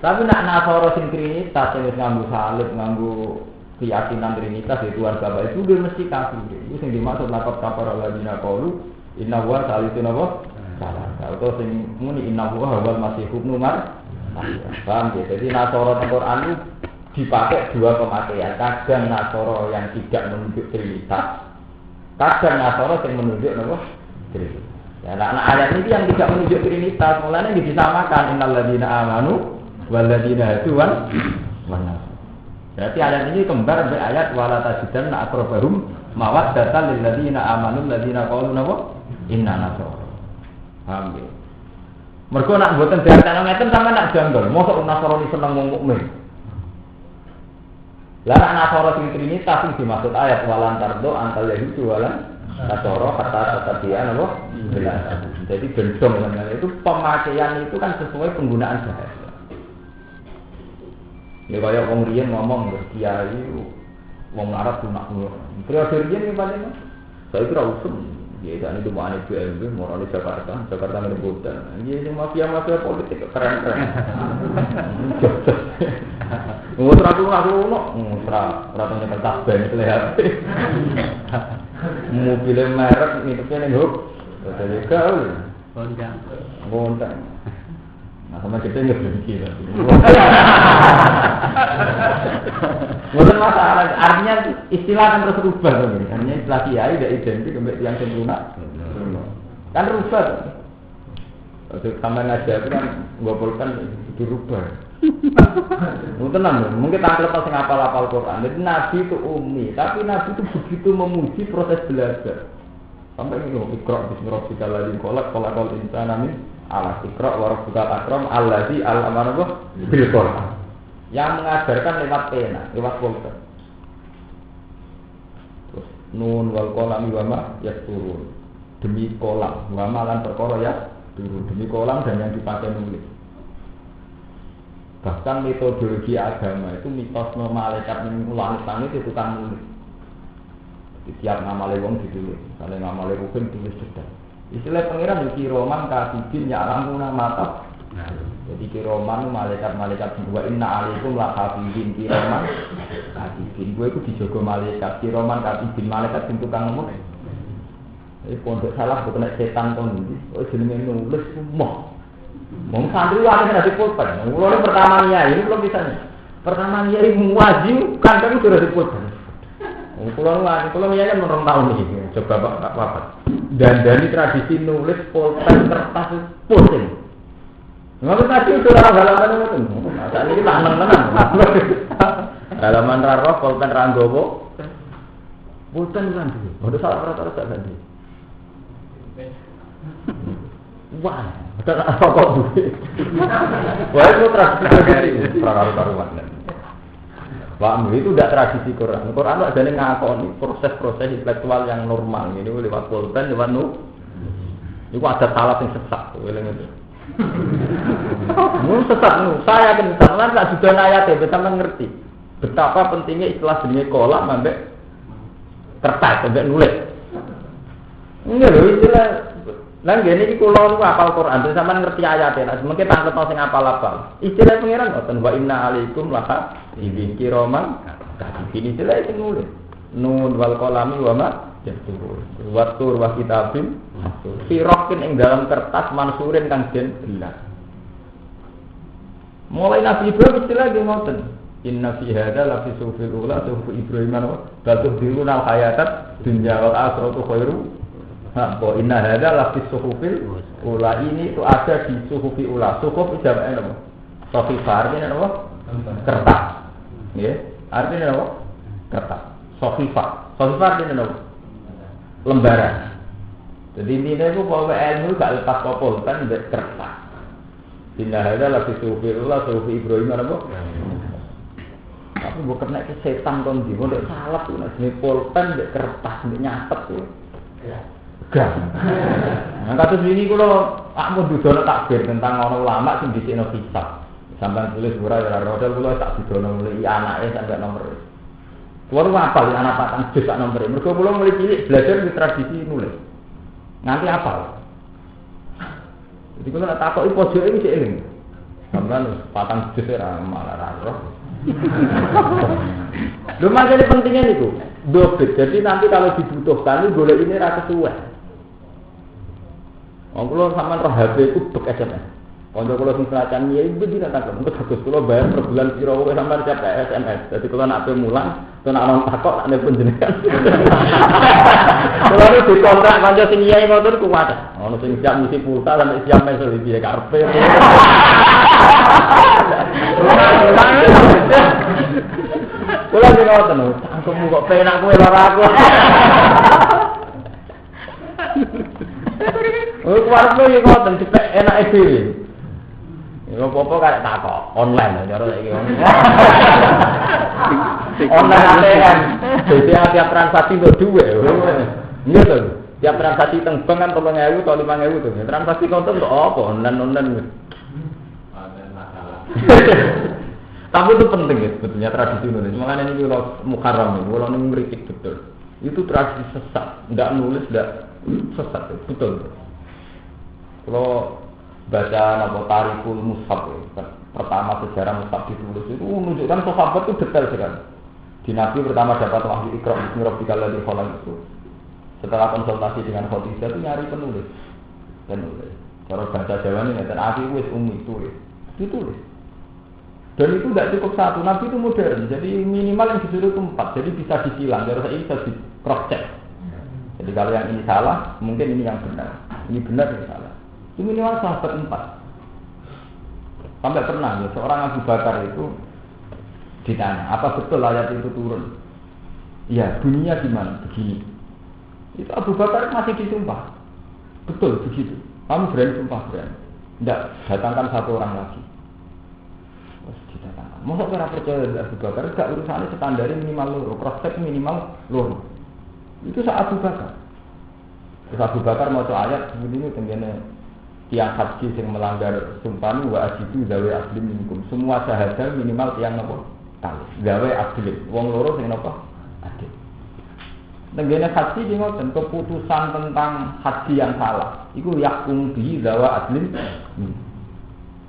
Tapi nak Nasara sing Trinitas sing wis nganggo salib, nganggo keyakinan Trinitas itu Tuhan Bapa itu dia mesti kafir. Itu sing dimaksud laqad kafara alladziina qalu inna huwa salisun apa? Salah. Atau sing muni inna huwa wal masih ibnu Maryam. Paham ya? Jadi Nasara di Quran itu dipakai dua pemakaian. Kadang Nasara yang tidak menunjuk Trinitas, kadang Nasara yang menunjuk apa? Trinitas. Ya, nah ayat ini yang tidak menunjuk Trinitas, mulanya disamakan innal ladzina amanu waladina hatuan mana? Berarti ayat ini kembar dari ayat wala tajidan aqrabahum mawaddatan lil ladina amanu ladina qalu napa inna nasara. Paham ya? Mergo nak mboten diartine ngeten sampe nak janggal, mosok Nasrani seneng wong mukmin. Lah nak Nasara sing Trinitas sing dimaksud ayat walantardo antal yahudi walan nasara kata dia napa? Jadi gendong namanya itu pemakaian itu kan sesuai penggunaan bahasa. Ya kaya wong riyen ngomong kiai wong Arab lunak ngono. Periode riyen iki paling saya kira usum. Ya itu ane dumane BMW morale Jakarta ngene kota. Ya sing mafia-mafia politik keren-keren. Ora ngono, ora punya tas ben lihat. Mobil merek nitupnya ning hub. Jadi kau. Bontang. Nah, sama kita nggak berpikir. Bukan masalah, artinya istilah kan terus rubah, artinya istilah kiai tidak identik dengan yang sempurna. Kan rubah. Sama aja itu kan ngopolkan dirubah. Mungkin tampil pas ngapal-apal Quran. Jadi Nabi itu ummi, tapi Nabi itu begitu memuji proses belajar. Sampai ini ikra bismillahirrahmanirrahim alladzi khalaqal insana min alas ikra wa rabbukal akram allazi allama bil Quran. Yang mengajarkan lewat pena, lewat pulpen. Terus nun wal qalam wa ma yasturun. Demi kolam, wa ma lan perkara ya turun demi kolam dan yang dipakai nulis. Bahkan metodologi agama itu mitosno malaikat ning langit itu tukang nulis. Setiap nama lewong ditulis, kalau nama lewong tulis sedang. Istilah pengiran di Roman katibin nyaranguna mata. Jadi kiroman malaikat dua inna alaikum la hafizin kiroman katibin. Gue itu dijogo malaikat kiroman katibin malaikat sing tukang nemu. pondok salah bukan setan kon iki. Oh jenenge nulis moh. Wong santri wae nek dipulpen. Kulo pertama nyai, ini belum bisa nih. Pertama nyai wajib kan sudah dipulpen. Kulo nyai kan menurut tahun ini. Coba apa? Dan dari tradisi nulis pulpen kertas pusing. Nggak tadi itu halaman itu. Saat ini tak menang. Halaman raro pulpen ranggowo. Pulpen kan dulu. Udah salah rata-rata tadi. Wah, ada apa kok duit? Wah itu tradisi karuan. Wah itu tidak tradisi Quran. Quran itu ada yang ngakoni proses-proses intelektual yang normal. Ini lewat pulpen, lewat itu ada salah yang sesat. Sesat. Saya akan misalnya tak juga ayat ya, bisa mengerti betapa pentingnya istilah jenis kolam sampai kertas sampai nulis. Enggak loh istilah. Lah ngene iki kula niku hafal Quran, terus sampean ngerti ayate. Mungkin tanglet sing apal-apal. Istilah pengiran ngoten wa inna alaikum laka ibin kiraman katibin istilah sing nulis. Nun wal qalami wa ma yastur. Wa tur wa kitabim mastur. Sirokin ing dalam kertas mansurin kang den belas. Mulai Nabi Ibrahim istilah nggih ngoten. Inna fi hadza la fi sufil ula sufu Ibrahim wa batu diruna hayatat dunya wal akhiratu khairu. Bahwa inna hadza la fi suhufil ula ini itu ada di suhufi ula. Suhuf itu jamane apa? Sahifah artinya apa? Kertas. Nggih. Artinya apa? Kertas. Sahifah. Sahifah artinya apa? Lembaran. Jadi intinya itu bahwa ilmu gak lepas kopol kan kertas. Inna hadza la fi suhufil ula suhufi Ibrahim apa? Tapi bukan nek setan kon ndi, ndek salah tuh nek pulpen ndek kertas ndek nyatet tuh. Gak. Nah kados ini kula akmu dudono takbir tentang orang ulama sing dhisikno kitab. Sampeyan tulis ora ya rodol kula tak dudono mulai anake sampai nomor. Kuwi apal anak patang jus sak nomor. Mergo kula mulai cilik belajar di tradisi nulis. Nganti apal. Jadi kula nak takoki pojoke iki sik eling. Sampeyan patang jus ora malah ra roh. Lho makanya pentingnya niku. Dobit. Jadi nanti kalau dibutuhkan itu golek ini ra kesuwen. Wong kula sampean roh HP ku bek SMS. Kanca kula sing selatan ya ibu dinatakan untuk bagus kula bayar per bulan piro kowe sampean cek SMS. Dadi kula nak mulang, to nak ana takok nak nelpon jenengan. Kula iki dikontrak kanca sing nyai motor kuat. Ono sing siap mesti pulsa sampai siap mesel iki karepe. Kula sing ngoten lho, cangkemmu kok penak kowe lara aku. Oh, kuwarepno yo ngoten dipek enake dhewe. Ya apa-apa karek takok online cara saiki. Online ATM. Jadi tiap transaksi untuk duwe. Iya to. Tiap transaksi teng bank kan 3.000 atau 5.000 to. Transaksi konten untuk apa? Online. Tapi itu penting ya sebetulnya tradisi Indonesia. Makanya ini kalau Muharram ini, kalau ini meritik betul. Itu tradisi sesat, tidak nulis, tidak sesat, betul. Kalau baca nama Tarikul Mushaf, pertama sejarah Mushaf ditulis itu menunjukkan sahabat itu detail sekali. Di Nabi pertama dapat wahyu Iqra bismi rabbikal ladzi khalaq itu. Setelah konsultasi dengan Khadijah itu nyari penulis. Kalau bahasa Jawa ini dan aku wis tulis. Ditulis. Dan itu tidak cukup satu, Nabi itu modern, jadi minimal yang disuruh itu 4, jadi bisa disilang, jadi saya bisa di cross check. Jadi kalau yang ini salah, mungkin ini yang benar, ini benar ini salah. Itu minimal sahabat 4. Sampai pernah ya, seorang Abu Bakar itu ditanya, apa betul ayat itu turun? Ya, bunyinya gimana? Begini. Itu Abu Bakar masih disumpah. Betul begitu. Kamu berani sumpah berani. Tidak, datangkan satu orang lagi. Masa orang percaya Abu Bakar, gak urusannya standarnya minimal loro, cross-check minimal loro. Itu saat Abu Bakar. Terus Abu Bakar mau ayat begini tenggene tiang haji yang melanggar sumpah wa ajidu gawe aslim minkum. Semua syahadat minimal tiang nopo kali. Gawe aslim. Wong loro sing nopo adil. Tenggene haji ki ngoten keputusan tentang haji yang salah. Iku yakum bi gawa aslim.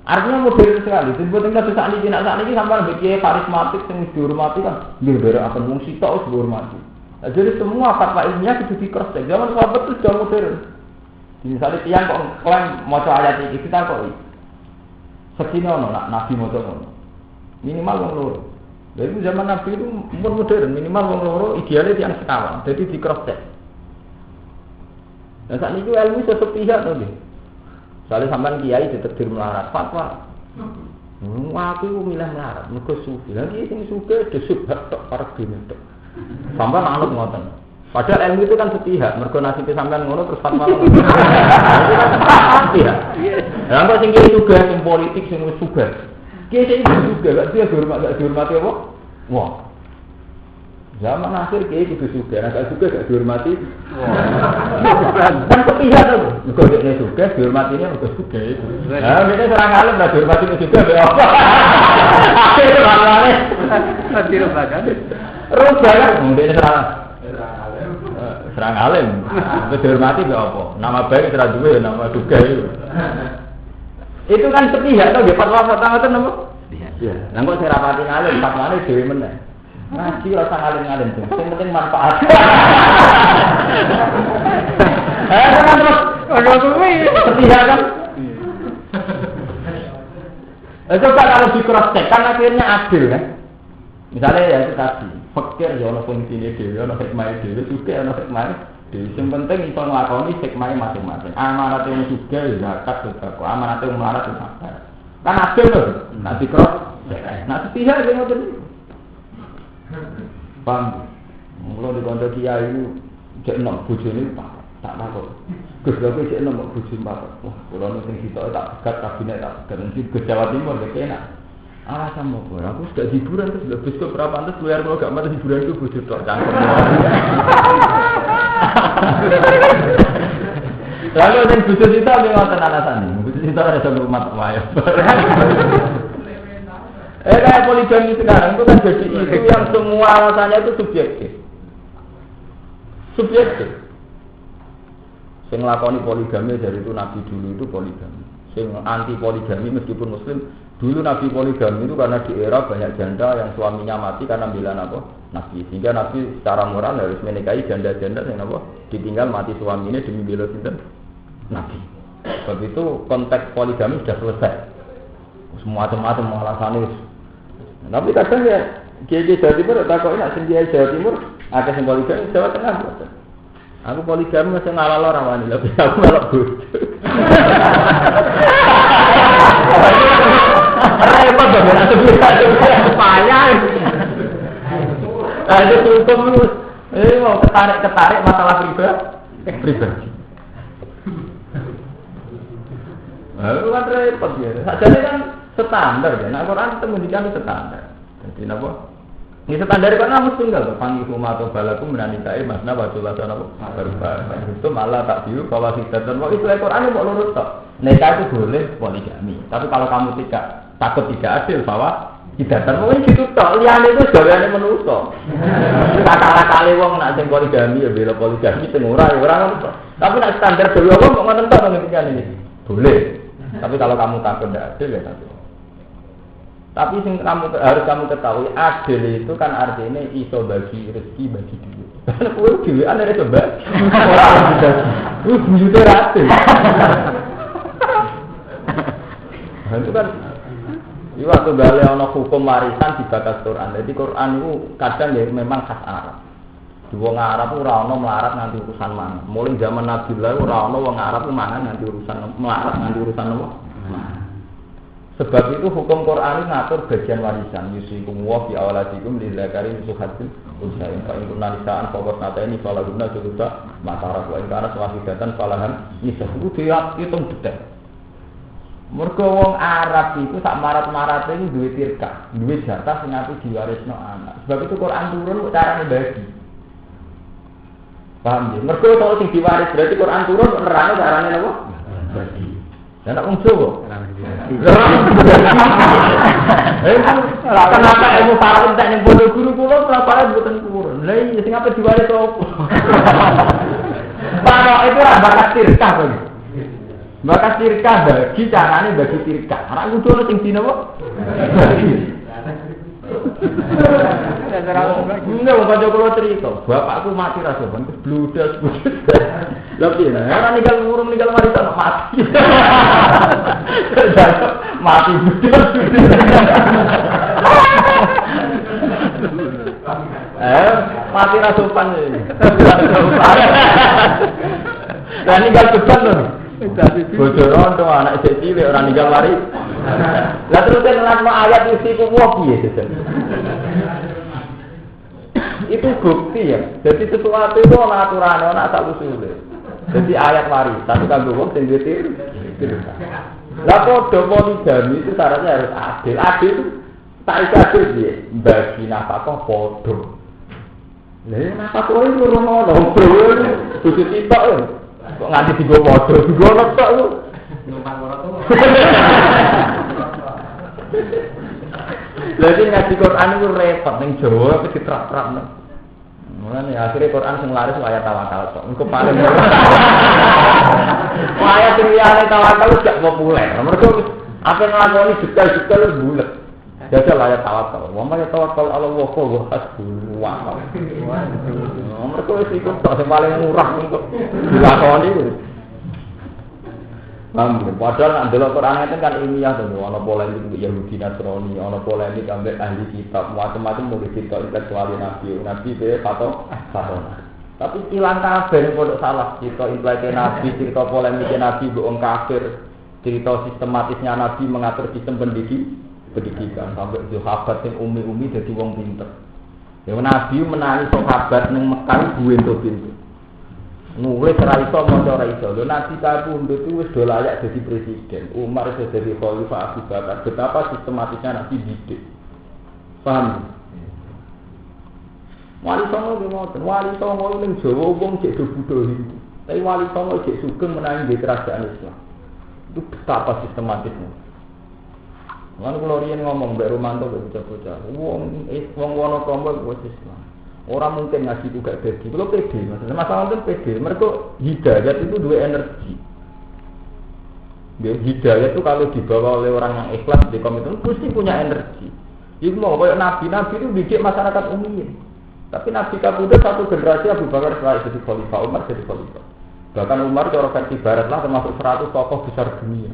Artinya modern sekali. Sebetulnya kita saat ini sampai bikin karismatik yang dihormati kan. Dia akan wong sitok dihormati. Jadi semua fatwa ilmiah itu di cross check. Zaman sahabat itu sudah modern. Misalnya tiang kok klaim maca ayat iki kita kok sekine ono nabi maca ngono. Minimal wong loro. Jadi zaman nabi itu modern, minimal wong loro idealnya tiang sekawan. Jadi di cross check. Nah saat itu ilmu sepihak to nggih. Soale sampean kiai ditetir melarat fatwa. Aku milih melarat, mergo sufi. Lagi sing sugih disubhat tok para dene tok. Sampeyan anut ngoten. Padahal ilmu itu kan sepihak, mergo nasibe sampean ngono terus fatwa ngono. Iya. Lah kok sing kiai juga sing politik sing wis sugih. Kiai sing juga gak dihormati apa? Wah. Zaman akhir kiai kudu sugih, nek gak sugih gak dihormati. Kan sepihak to. Mergo dekne sugih dihormatinya mergo sugih. Lah nek serang alim lah dihormati sugih ya apa? Serangane. Tidak bagan. Rubah kan ndekne serang alim. Wis dihormati ya apa? Nama baik ora duwe nama sugih. Itu kan sepihak to nggih fatwa-fatwa ngoten napa? Iya. Lah kok sing rapati alim fatwane dhewe meneh. Ngaji rasa ngalim-ngalim tuh, yang penting manfaat. Kan terus, sepihak kan? Coba kalau di cross check kan akhirnya adil kan? Misalnya ya itu tadi, fakir ya ono fungsinya dewi, ono hikmahnya dewi, juga ono hikmahnya dewi. Yang penting itu ngelakoni hikmahnya masing-masing. Amanat yang juga ya zakat, amanat yang melarat ya zakat. Kan adil tuh, nanti cross check. Nah sepihak dia ngotot. Paham? Kalau di kantor kiai itu cek nak bujuni tak takut. Gus lagi cek nak bujuni tak. Wah, kalau nanti kita tak pegat kabinet tak pegat nanti ke Jawa Timur lebih enak. Alasan mau gue, aku sudah hiburan terus sudah besok berapa antus keluar kalau gak mati hiburan itu bujur tok cangkem. Lalu yang bujur kita mengenai alasan ini, bujur kita ada satu rumah wayang. Kayak poligami sekarang itu kan jadi isu yang semua alasannya itu subjektif. Subjektif. Sing nglakoni poligami dari itu Nabi dulu itu poligami. Sing anti poligami meskipun muslim, dulu Nabi poligami itu karena di era banyak janda yang suaminya mati karena bilang apa? Nabi. Sehingga Nabi secara moral harus menikahi janda-janda yang apa? Ditinggal mati suaminya demi bela sinten? Nabi. Sebab itu konteks poligami sudah selesai. Semua macam-macam alasannya. Tapi kadang ya, kiai Jawa Timur tak kok nak sendiri Jawa Timur ada yang poligami Jawa Tengah. Aku poligami masih ngalah orang wani, tapi aku melok bodoh. Repot dong, ada biasa payah. Ada hukum lu, mau ketarik masalah pribadi. Itu kan repot ya. Jadi kan standar ya, nah Quran itu menunjukkan standar. Jadi apa? Ini standar kan harus tunggal. Panggil rumah atau balaku menanikai masna batu lasan apa? Berubah. Itu malah tak diu kalau kita dan itu Quran mau lurus tak. Nikah itu boleh poligami. Tapi kalau kamu takut tidak adil bahwa tidak termungkin gitu tak. Liane itu gaweane menungso. Kata-kata wong nak sing poligami ya bela poligami sing ora ya ora. Tapi nak standar dulu apa kok ngoten tok ngene iki. Boleh. Tapi kalau kamu takut tidak adil ya takut. Tapi harus kamu ketahui adil itu kan artinya iso bagi rezeki bagi duit. Karena kowe dhewean nek coba ora bisa. Buyute rate. Itu kan itu waktu bale ana hukum warisan dibakas Quran. Jadi Quran itu kadang ya memang khas Arab. Di wong Arab ora ana melarat nganti urusan mangan. Mulai zaman Nabi lah ora ana wong Arab mangan nganti urusan melarat nganti urusan apa? Sebab itu hukum Quran ngatur bagian warisan. Yusikum wa fi awladikum lidzakari suhatil usain. Fa in kunna nisaan fawqat nataini falahunna thulutsa ma tarak wa in kana wahidatan falahan nisfu. Itu dihitung detail. Mergo wong Arab itu sak marat-marate iki duwe tirkah, duwe jatah sing ape diwarisno anak. Sebab itu Quran turun carane bagi. Paham ya? Mergo kalau sing diwaris berarti Quran turun nerane carane napa? Bagi. Dan tak unjuk. Kenapa ilmu para entek ning bodo guru kula kenapa mboten turun? Lah iya sing ape diwaris opo? Para itu ora bakat tirkah kok. Bakat tirkah bagi carane bagi tirkah. Ora kudu ono sing dina apa? Enggak mau baca kalau cerita, bapakku mati ra sopan, bludas. Lha piye nah, ora ninggal urung ninggal warisan mati. Mati bludas. Mati ra sopan. Lah ninggal beban lho. Bojo rondo anak isih cilik ora ninggal waris. Lah terus nerangno ayat isi ku piye sesen. Itu bukti ya. Jadi sesuatu itu ana aturane, ana asal usule. Jadi ayat warisan kanggo wong sing duwe lah padha poligami itu syaratnya harus adil. Adil itu tak iso adil piye? Bagi nafkah padha. Lah nafkah kowe loro ngono, bro. Kudu titok lho. Kok nganti digo padha, digo tok lho. Numpang ora to. Lha iki ngaji Quran iku repot ning Jawa iki diterap-terapno. Mulane akhire Quran sing laris ayat tawakal tok. Engko paling ayat sing liyane tawakal gak populer. Mergo apa nglakoni detail-detail wis bulet. Jajal ayat tawakal. Wa may tawakkal ala Allah fa huwa hasbuh. Mergo wis iku tok sing paling murah untuk dilakoni. Padahal nak delok Quran itu kan ilmiah to, ana polemik mbek Yahudi Nasrani, ana polemik ambek ahli kitab, macam-macam murid kitab intelektual Nabi be pato. Tapi ilang kabeh pondok salah, cerita intelektual Nabi, cerita polemik Nabi mbek wong kafir, cerita sistematisnya Nabi mengatur sistem pendidikan sampai sahabat sing umi-umi dadi wong pinter. Ya Nabi menangi sahabat ning Mekah buento-bento. Nulis ora iso maca ora iso. Lho Nabi kapundhut itu wis do layak dadi presiden. Umar wis dadi khalifah, Abu Bakar. Betapa sistematisnya Nabi didik. Paham? Wali songo ki ngoten. Wali songo ning Jawa wong cek do Buddha Hindu. Tapi wali songo cek sugeng menangi di kerajaan Islam. Itu betapa sistematisnya. Lan kula riyen ngomong mbek Romanto mbek bocah-bocah. Wong Wonokramo wis Islam. Orang mungkin ngaji juga dadi. Kalau pede, masalah itu pede. Mereka hidayat itu dua energi. Hidayat itu kalau dibawa oleh orang yang ikhlas di komitmen pasti punya energi. Itu mau kayak nabi itu didik masyarakat umum. Tapi nabi kabudut satu generasi Abu Bakar setelah jadi khalifah, Umar jadi khalifah. Bahkan Umar cara versi barat lah termasuk 100 tokoh besar dunia.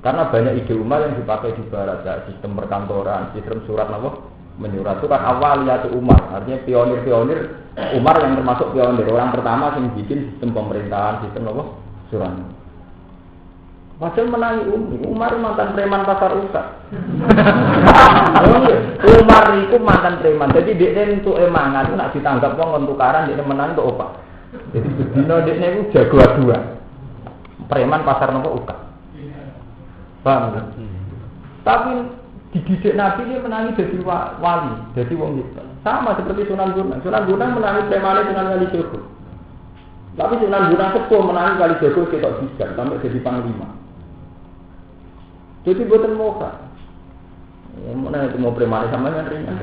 Karena banyak ide Umar yang dipakai di barat, ya, sistem perkantoran, sistem surat apa? Menyurat itu kan awaliyatu Umar, artinya pionir-pionir Umar yang termasuk pionir orang pertama yang bikin sistem pemerintahan, sistem apa? Surat. Padahal menangi Umar mantan preman pasar Usak. Umar itu mantan preman, jadi dia untuk emangan itu nak ditanggap wong tukaran dia menang untuk opak. Jadi bedino dia itu jago dua, preman pasar nopo Usak. Paham kan? Tapi dididik Nabi dia menangi jadi wali, jadi wong itu. Sama seperti Sunan Bonang. Sunan Bonang menangi premane Sunan Kalijogo. Tapi Sunan Bonang sepuh menangi Kalijogo ketok bisa sampai jadi panglima. Jadi buatan moka. Mana itu mau premane sama yang ringan.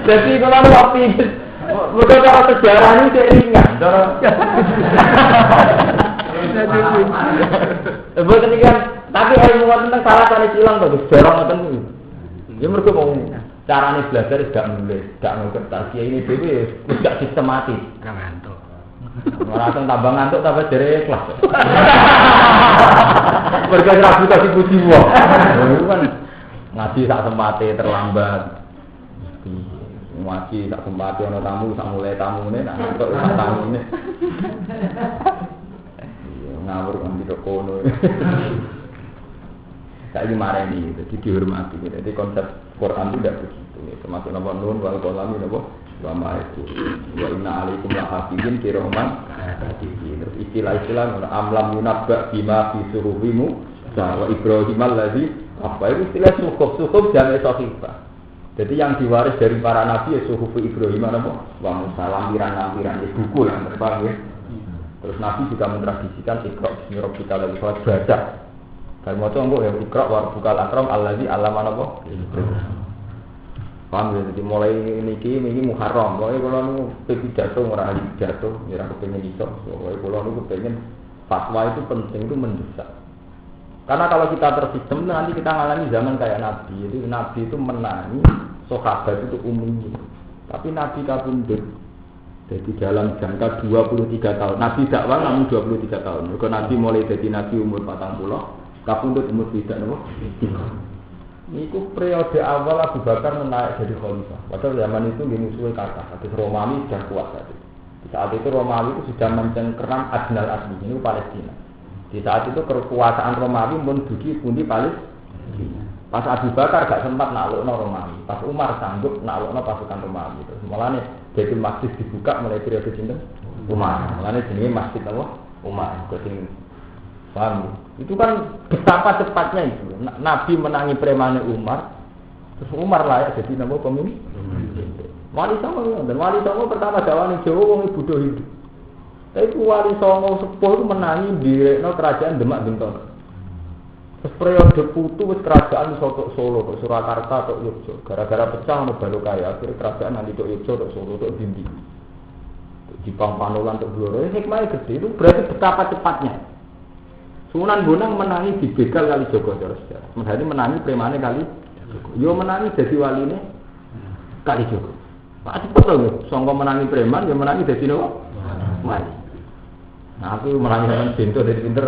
Jadi kalau waktu itu, bukan cara sejarah ini ringan. Betul kan, tapi ilmu tentang salah tadi silang tuh, jarang ngoten kuwi. Ya mergo mau carane belajar gak nulis, gak ngerti ini dhewe wis gak sistematis. Ora ngantuk. Ora tambah ngantuk tambah jere ikhlas. Mergo ora butuh dipuji wong. Itu kan ngaji sak sempate terlambat. Ngaji sak sempate ana tamu sak mulai tamune nak ngantuk sak tamune. Ngawur kan di kono. Saya ini marah ini, jadi dihormati. Jadi konsep Quran itu tidak begitu. Termasuk nama Nun, wal kolami, nama Wama itu. Wa inna alaikum lahafidin kiroman. Terus istilah-istilah amlam yunabba bima fi suruhimu. Wa Ibrahim al-ladzi apa itu istilah suhuf jamai sahifah. Jadi yang diwaris dari para nabi ya suhuf Ibrahim nama wa Musa lampiran-lampiran buku yang terbang ya. Terus Nabi juga mentradisikan Iqra bismi rabbikal ladzi khalaq baca. Kalau mau tunggu ya Iqra wa rabbukal akram allazi 'allama apa? Paham ya, jadi mulai niki Muharram. Pokoke kula niku pidato ora ahli pidato, ora kepengin iso. Pokoke kula niku kepengin fatwa itu penting itu mendesak. Karena kalau kita tersistem nanti kita ngalami zaman kayak Nabi. Jadi Nabi itu menangi sahabat itu umumnya. Tapi Nabi kabundut. Jadi dalam jangka 23 tahun. Nabi dakwah namun 23 tahun. Kalau Nabi mulai jadi Nabi umur 40, kabundut umur tidak nopo. Niku periode awal Abu Bakar menaik jadi khalifah. Padahal zaman itu gini musuhnya kata, hadis Romawi sudah kuat tadi. Di saat itu Romawi itu sudah mencengkeram Adnal Asli, ini Palestina. Di saat itu kekuasaan Romawi menduduki pundi Palestina. Pas Abu Bakar gak sempat naklukno Romawi. Pas Umar sanggup naklukno pasukan Romawi. Terus mulane Baitul Maqdis dibuka mulai periode sinten? Umar. Mulane jenenge Masjid Allah Umar. Jadi paham? Itu kan betapa cepatnya itu. Nabi menangi premane Umar, terus Umar layak jadi nama pemimpin. Wali Songo dan Wali Songo pertama dakwah Jawa wong Buddha Hindu. Tapi Wali Songo sepuh itu menangi direkno kerajaan Demak Bintang. Terus periode putu wis kerajaan iso Solo, tok Surakarta, tok Yogyakarta. Gara-gara pecah ono Balokaya, akhirnya kerajaan nanti tok Yogyakarta, tok Solo, tok Dindi. Jepang Panolan, tok Blora, hikmahnya gede. Itu berarti betapa cepatnya. Sunan Bonang menangi dibegal kali Joko terus. Menjadi menangi premane kali Joko. Yo menangi jadi waline kali Joko. Pak cepet lho, sangka menangi preman yo menangi dadi nopo? Wali. Nah, aku menangi sampean bento dari pinter.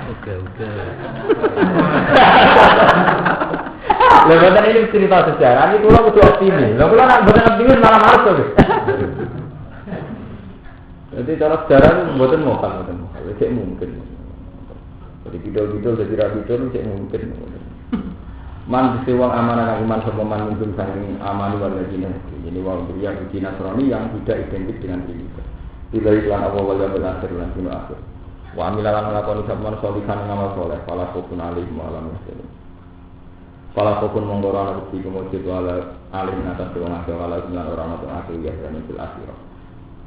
Oke. Lha boten ini cerita sejarah, ini kula kudu optimis. Lha kula nek boten optimis malah males to. Jadi cara sejarah itu buatan mokal, cek mungkin. Jadi bidol jadi rabidol cek mungkin. Man disewang amanah iman sepaman mungkin saking amani warga Cina. Jadi wong pria di Nasrani yang tidak identik dengan kita. Tidak iklan apa wala berakhir lan dino akhir. Wa amilan nglakoni sabman sholihan ngamal saleh, fala khufun alaihim wa lam yahzanun. Fala khufun monggo ana bukti kemujud wala alim atas wong akeh wala orang atau akhir ya dan fil akhirah.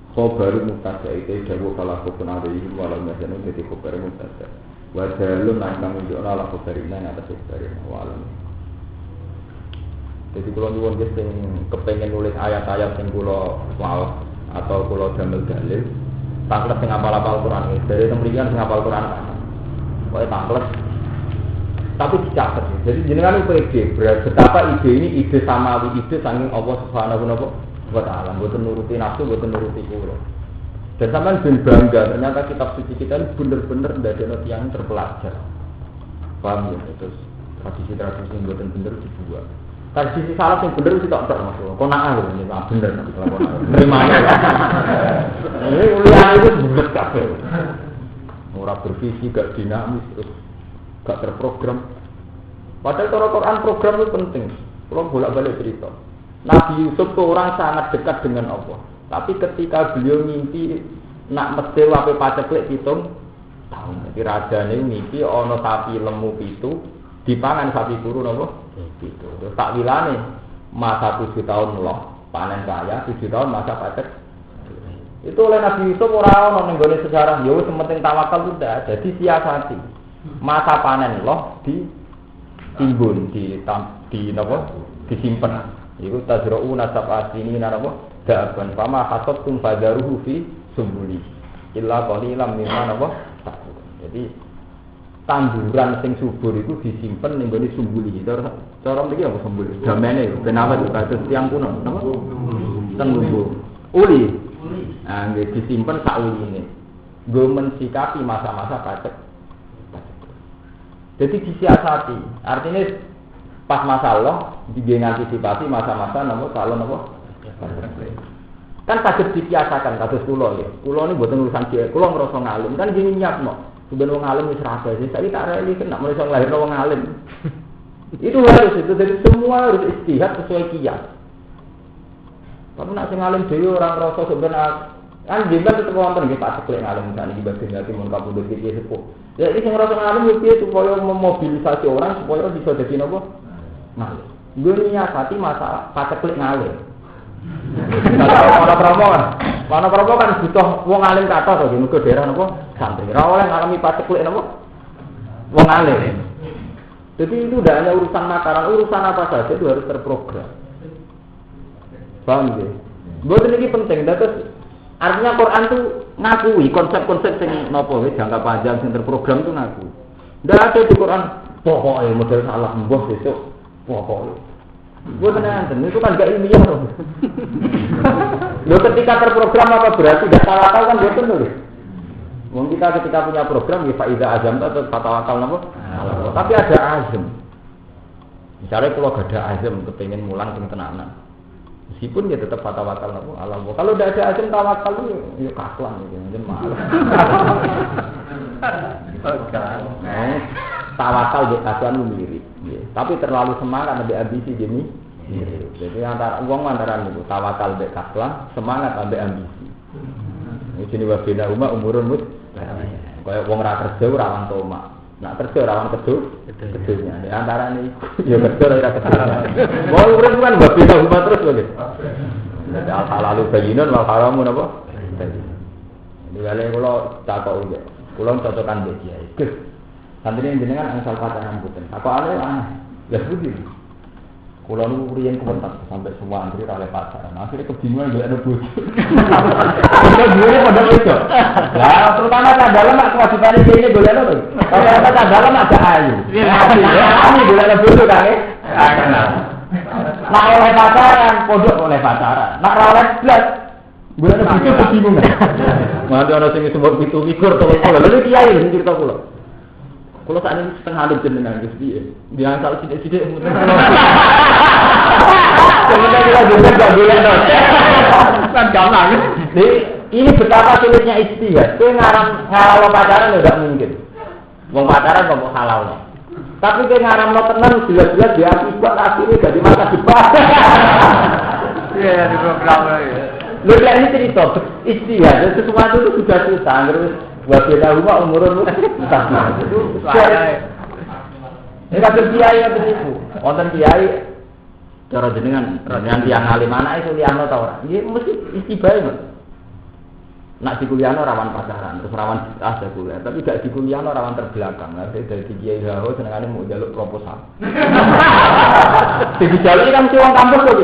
Khobaru mubtada itu dawu kala khubun alaihi wa lam yazanu jadi khobaru mubtada wa dalun lan kang nunjukna ala khobarina ing atas khobarina wa alam. Jadi kula nyuwun nggih sing kepengin nulis ayat-ayat sing kula waos atau kula damel dalil tanglet sing apal-apal Quran iki dari temrikan sing apal Quran wae tanglet tapi dicatat. Jadi jenengan ide betapa ide ini ide samawi ide saking Allah Subhanahu wa ta'ala, bukan nuruti nafsu, bukan nuruti kula. Dan sampean ben bangga, ternyata kitab suci kita ini bener-bener dari yang terpelajar. Paham ya? Terus tradisi-tradisi yang bukan bener dibuat. Tradisi salah yang bener itu tak ada masalah. Kona'ah loh, ini bener nanti kalau kona'ah. Nerimanya lah. Ini ulian itu bulet kabel. Orang bervisi, gak dinamis, terus gak terprogram. Padahal kalau Quran program itu penting. Kalau bolak-balik cerita. Nabi Yusuf itu orang sangat dekat dengan Allah. Tapi ketika beliau mimpi nak medhel ape paceklik 7 tahun. Jadi rajane mimpi ana sapi lemu 7 dipangan sapi turu napa? 7. Terus takwilane masa 7 tahun loh panen kaya, 7 tahun masa pacek. Itu oleh Nabi Yusuf ora ana ning gone sejarah. Ya wis penting tawakal sudah. Jadi siasati. Masa panen loh ditimbun di napa? Disimpen. Iku tajra'u nasab asini napa da'ban fama hasabtum fadaruhu fi sumbuli illa qalilan mimma napa. Jadi tanduran sing subur itu disimpen ning gone sumbuli. Cara mriki apa sumbuli? Damene ben awet kados tiyang kuno napa? Tenggumbul. Uli. Ah nggih disimpen sak uline. Nggo mensikapi masa-masa pacek. Jadi disiasati. Artinya pas masalah diantisipasi masa-masa nomor calon apa? Kan saged dibiasakan kados kula ya. Kula ini mboten urusan cilik, kula ngrasa ngalim. Kan gini nyiapno. Suben wong alim wis rasa sih. Saiki tak reli kena mulai iso nglahirno wong alim. Itu harus itu dari semua harus istihad sesuai kias. Tapi nak sing alim dhewe ora ngrasa sebenarnya kan jenengan tetep wonten nggih Pak Ceklek ngalim sak niki badhe ngati mun kapundhut iki sepuh. Ya iki sing ngrasa ngalim yo piye supaya memobilisasi orang supaya bisa dadi napa? Ngalim. Gue niatati masalah paceklik ngalim. Mana promo kan butuh wong alim kata to mergo daerah napa santri. Ora oleh ngalami paceklik napa wong alim. Jadi itu tidak hanya urusan makanan, urusan apa saja itu harus terprogram. Paham ya? Buat ini penting. Terus Artinya Quran tuh ngakui konsep-konsep yang nopo jangka panjang yang terprogram tuh ngaku. Nggak ada di Quran pokoknya model salah mbah besok pokoknya. Gue tenang, itu kan gak ilmiah loh. Lo ketika terprogram apa berarti gak tawakal kan betul loh. Mungkin kita ketika punya program ya Faiza Azam atau tawakal nopo. Tapi ada azam. Misalnya kalau gak ada azam kepengen mulang sing tenanan. Meskipun dia tetap tawakal nopo Allah. Kalau tidak ada azam tawakal ya kakuan gitu, malah. Tawakal di kakuan mirip. Tapi terlalu semangat lebih ambisi gini. Jadi antara itu tawakal be kaslan, semangat ambek ambisi. Ini wabina umurun mut. Kayak wong ra kerja rawan tomak. Nak kerja rawan kedunya. Di antara ini ya kerja ora kedunya. Wong urip kan wabina terus lho. Jadi al-halalu bayyinun wal haramu napa? Jadi kali kula takok yo. Kula cocokan mbek kiai. Gus. Santri jenengan angsal pacaran mboten. Apa aneh? Ya budi. Kula niku riyen kuwentas sampai semua antri ra pacaran. Akhire kebingungan mbek ada bojo. Kita dhewe padha wedo. Lah terutama dalam mak kewajibane kene golekno to. Kalau dalam ada ayu. Ini golekno bojo kae. Nak oleh pacaran, pondok oleh pacaran. Nak ra oleh blas. Golekno bojo kebingungan. Mate ana sing sebut 7 figur to. Lha kiai sing cerita kula. Kalau saat ini setengah hidup jenengan Gus piye? Diangsal sithik-sithik mungkin. Sebenarnya kita juga enggak boleh dong. Kan gampang. Jadi ini betapa sulitnya ijtihad. Kowe ngarang pacaran enggak mungkin. Wong pacaran kok halal. Tapi kowe ngarang tenan jelas-jelas dia akibat akhirnya jadi masa depan. Iya, di program ya. Lho ini cerita ijtihad sesuatu itu sudah susah terus wabena rumah umurun entah itu ini kata kiai atau ibu wonten kiai cara jenengan tiang alim anak itu liano tau orang ini mesti istibae nak di kuliahno rawan pacaran terus rawan ada kuliah tapi gak di kuliahno rawan terbelakang lah dari kiai haho senengane mau jaluk proposal dijaluk kan wong kampus kok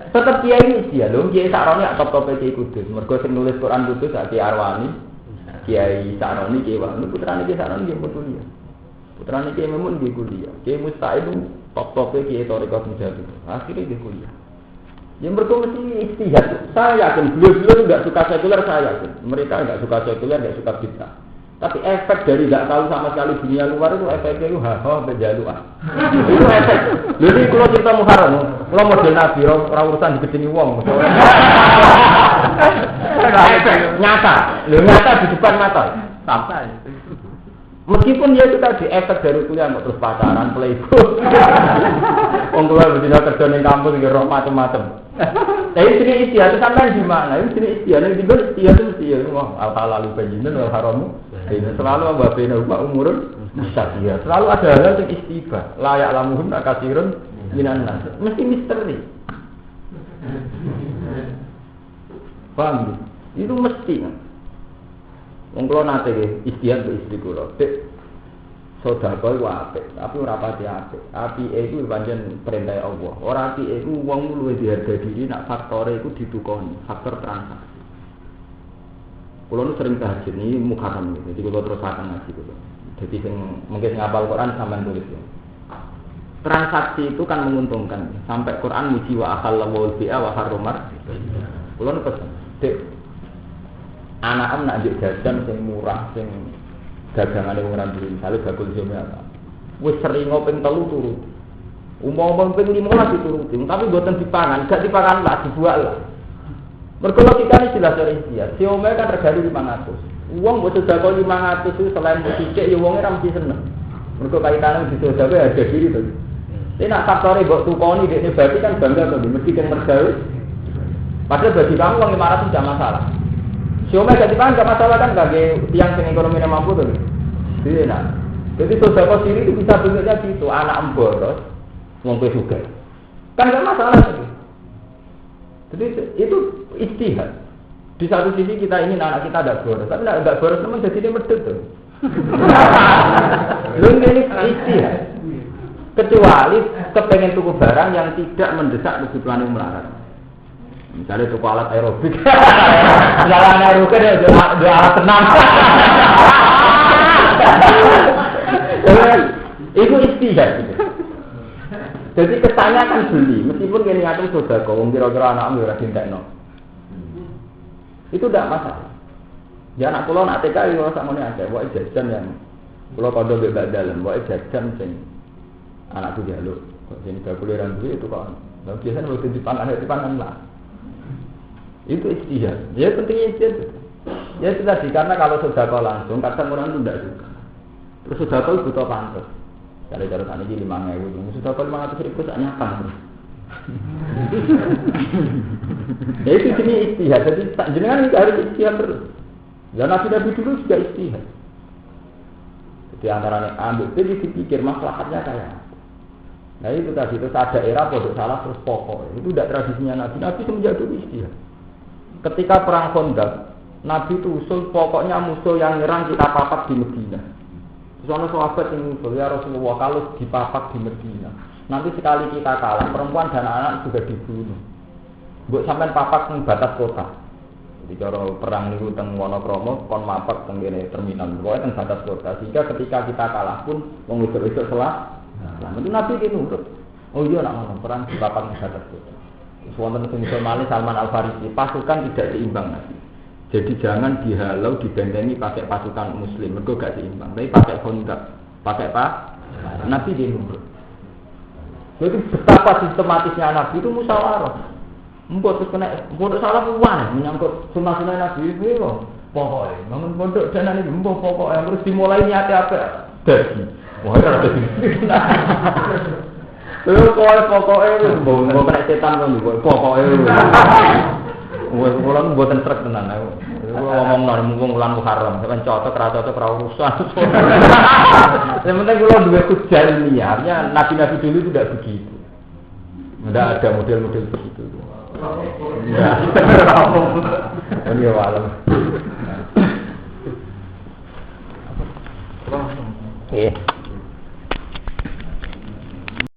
tetap kiai ini dia loh, kiai Saroni top-top kiai Kudus. Mergo sing nulis Quran Kudus Kiai Arwani, Kiai Saroni, Kiai Wahnu, putrane Kiai Saroni nggih kuliah. Putrane Kiai Memun nggih kuliah. Kiai Musta'id top-top Kiai Thariqah Mujahid. Akhirnya dia kuliah. Ya mergo mesti ijtihad. Saya yakin beliau enggak suka sekuler, saya yakin. Mereka enggak suka sekuler, enggak suka bid'ah. Tapi efek dari tidak tahu sama sekali dunia luar itu efeknya itu berjaluan. Itu efek. Jadi kalau cerita Muharram, kalau model Nabi, urusan digedeni wong. Nyata, nyata di depan mata. Sampai. Meskipun dia juga di efek dari kuliah, terus pacaran, playboy. Wong keluar betina kerja di kampus, roh macam-macam. Tapi sini istiadat itu sampai di mana? Ini sini istiadat itu mesti al-halalu bayyinun wal haramu. Selalu wabena umurun bisa dia. Selalu ada hal yang istibah. Layak lamuhum akasirun minan nas. Mesti misteri. Paham? Itu mesti. Wong kula nate istiadat ke istri kula. Sedekah iku apik, tapi ora pati apik. Apike iku pancen perintah Allah. Ora apike iku wong luwih diharga diri nek faktore iku ditukoni, faktor transaksi. Kulo nu sering tahajud ini mukhatan gitu. Jadi kulo terus akan ngaji kulo. Jadi sing mungkin ngapal Quran sampean tulis ya. Transaksi itu kan menguntungkan. Sampai Quran muji wa akhallahu bi'a wa harramar. Kulo nu pesen, Dek. Anak-anak nak njuk jajan sing murah sing dagangane wong ra duwe, misale bakul jome apa. Wis sering ngopeng 3 turu. Umpama ping 15 dituruti, tapi mboten dipangan, gak dipangan lah dibuat lah. Mergo logikane jelas dari dia. Si omah kan regane 500. Wong mbok sedekah 500 itu selain sithik ya wonge ra mesti seneng. Mergo kaitane disedekah harga diri to. Nek nak faktore mbok tukoni dekne berarti kan bangga to, mesti kan mergawe. Padahal bagi kamu wong 500 tidak masalah. Si omah gak dipangan gak masalah kan bagi tiang sing ekonomi mampu to. Iya nah. Jadi sedekah diri itu bisa bentuknya gitu, anak emboros wong kowe sugih. Kan gak masalah itu. Jadi itu ijtihad. Di satu sisi kita ingin anak kita tidak boros, tapi tidak boros teman jadi dia medit tuh. Lu ini ijtihad. Kecuali kepengen tuku barang yang tidak mendesak kebutuhan yang melarat. Misalnya tuku alat aerobik. Jalan aerobik ada alat tenang. Itu istihad. Jadi kesannya kan beli, meskipun kini ngatur sudah kau kira-kira anakmu ora dintekno. Itu tidak masalah. Ya anak kula nak TK yo sak ngene akeh, wae jajan yang kula padha mbek dalan, wae jajan sing anakku njaluk. Kok sing bakuliran duwe itu kok. Lah biasane waktu dipangan lah. Itu istihad. Ya pentingnya istihad. Ya itu tadi karena kalau sudah kau langsung kadang orang itu tidak suka. Terus sudah kau butuh pantas. Kalau cara tadi 5.000, sudah kau 500.000 tak nyapa. Ya itu jenis istihad. Jadi jenengan itu harus istihad terus. Dan Nabi dulu juga istihad. Jadi antara ambil itu dipikir masalahnya kayak. Nah itu tadi itu ada era bodoh salah terus pokok. Itu tidak tradisinya Nabi. Nabi semenjak dulu istihad. Ketika perang Khandaq, Nabi itu usul pokoknya musuh yang nyerang kita papak di Medina. Soalnya sahabat yang usul ya Rasulullah kalau dipapak di Medina, nanti sekali kita kalah perempuan dan anak juga dibunuh. Buat sampai papak di batas kota. Jadi kalau perang niku teng Wonokromo kon mapak teng kene terminal, pokoknya teng batas kota. Sehingga ketika kita kalah pun wong wedok-wedok salah. Nah, itu Nabi itu nurut. Oh iya nak ngomong perang di papak di batas kota. Wonten sing Mali Salman Al Farisi, pasukan tidak seimbang Nabi. Jadi jangan dihalau, dibentengi pakai pasukan muslim, mergo gak seimbang. Tapi pakai kontak, pakai Nabi dia nurut. Jadi betapa sistematisnya Nabi itu musyawarah. Mbok terus kena, mbok salah puan menyangkut sunnah-sunnah Nabi itu lho. Pokoke, bangun pondok danan iki mbok pokoke terus dimulai niate apa? Dadi. Wah, ora dadi. Lho kok pokoke mbok kena setan kok mbok pokoke. Wes kula mboten trek tenan aku. Kula ngomong mumpung wulan Muharram, sampeyan cocok ra urusan. Yang penting kula duwe hujah ilmiahnya, nabi-nabi dulu itu tidak begitu. Tidak ada model-model begitu. Ya. Ini walam. Iya.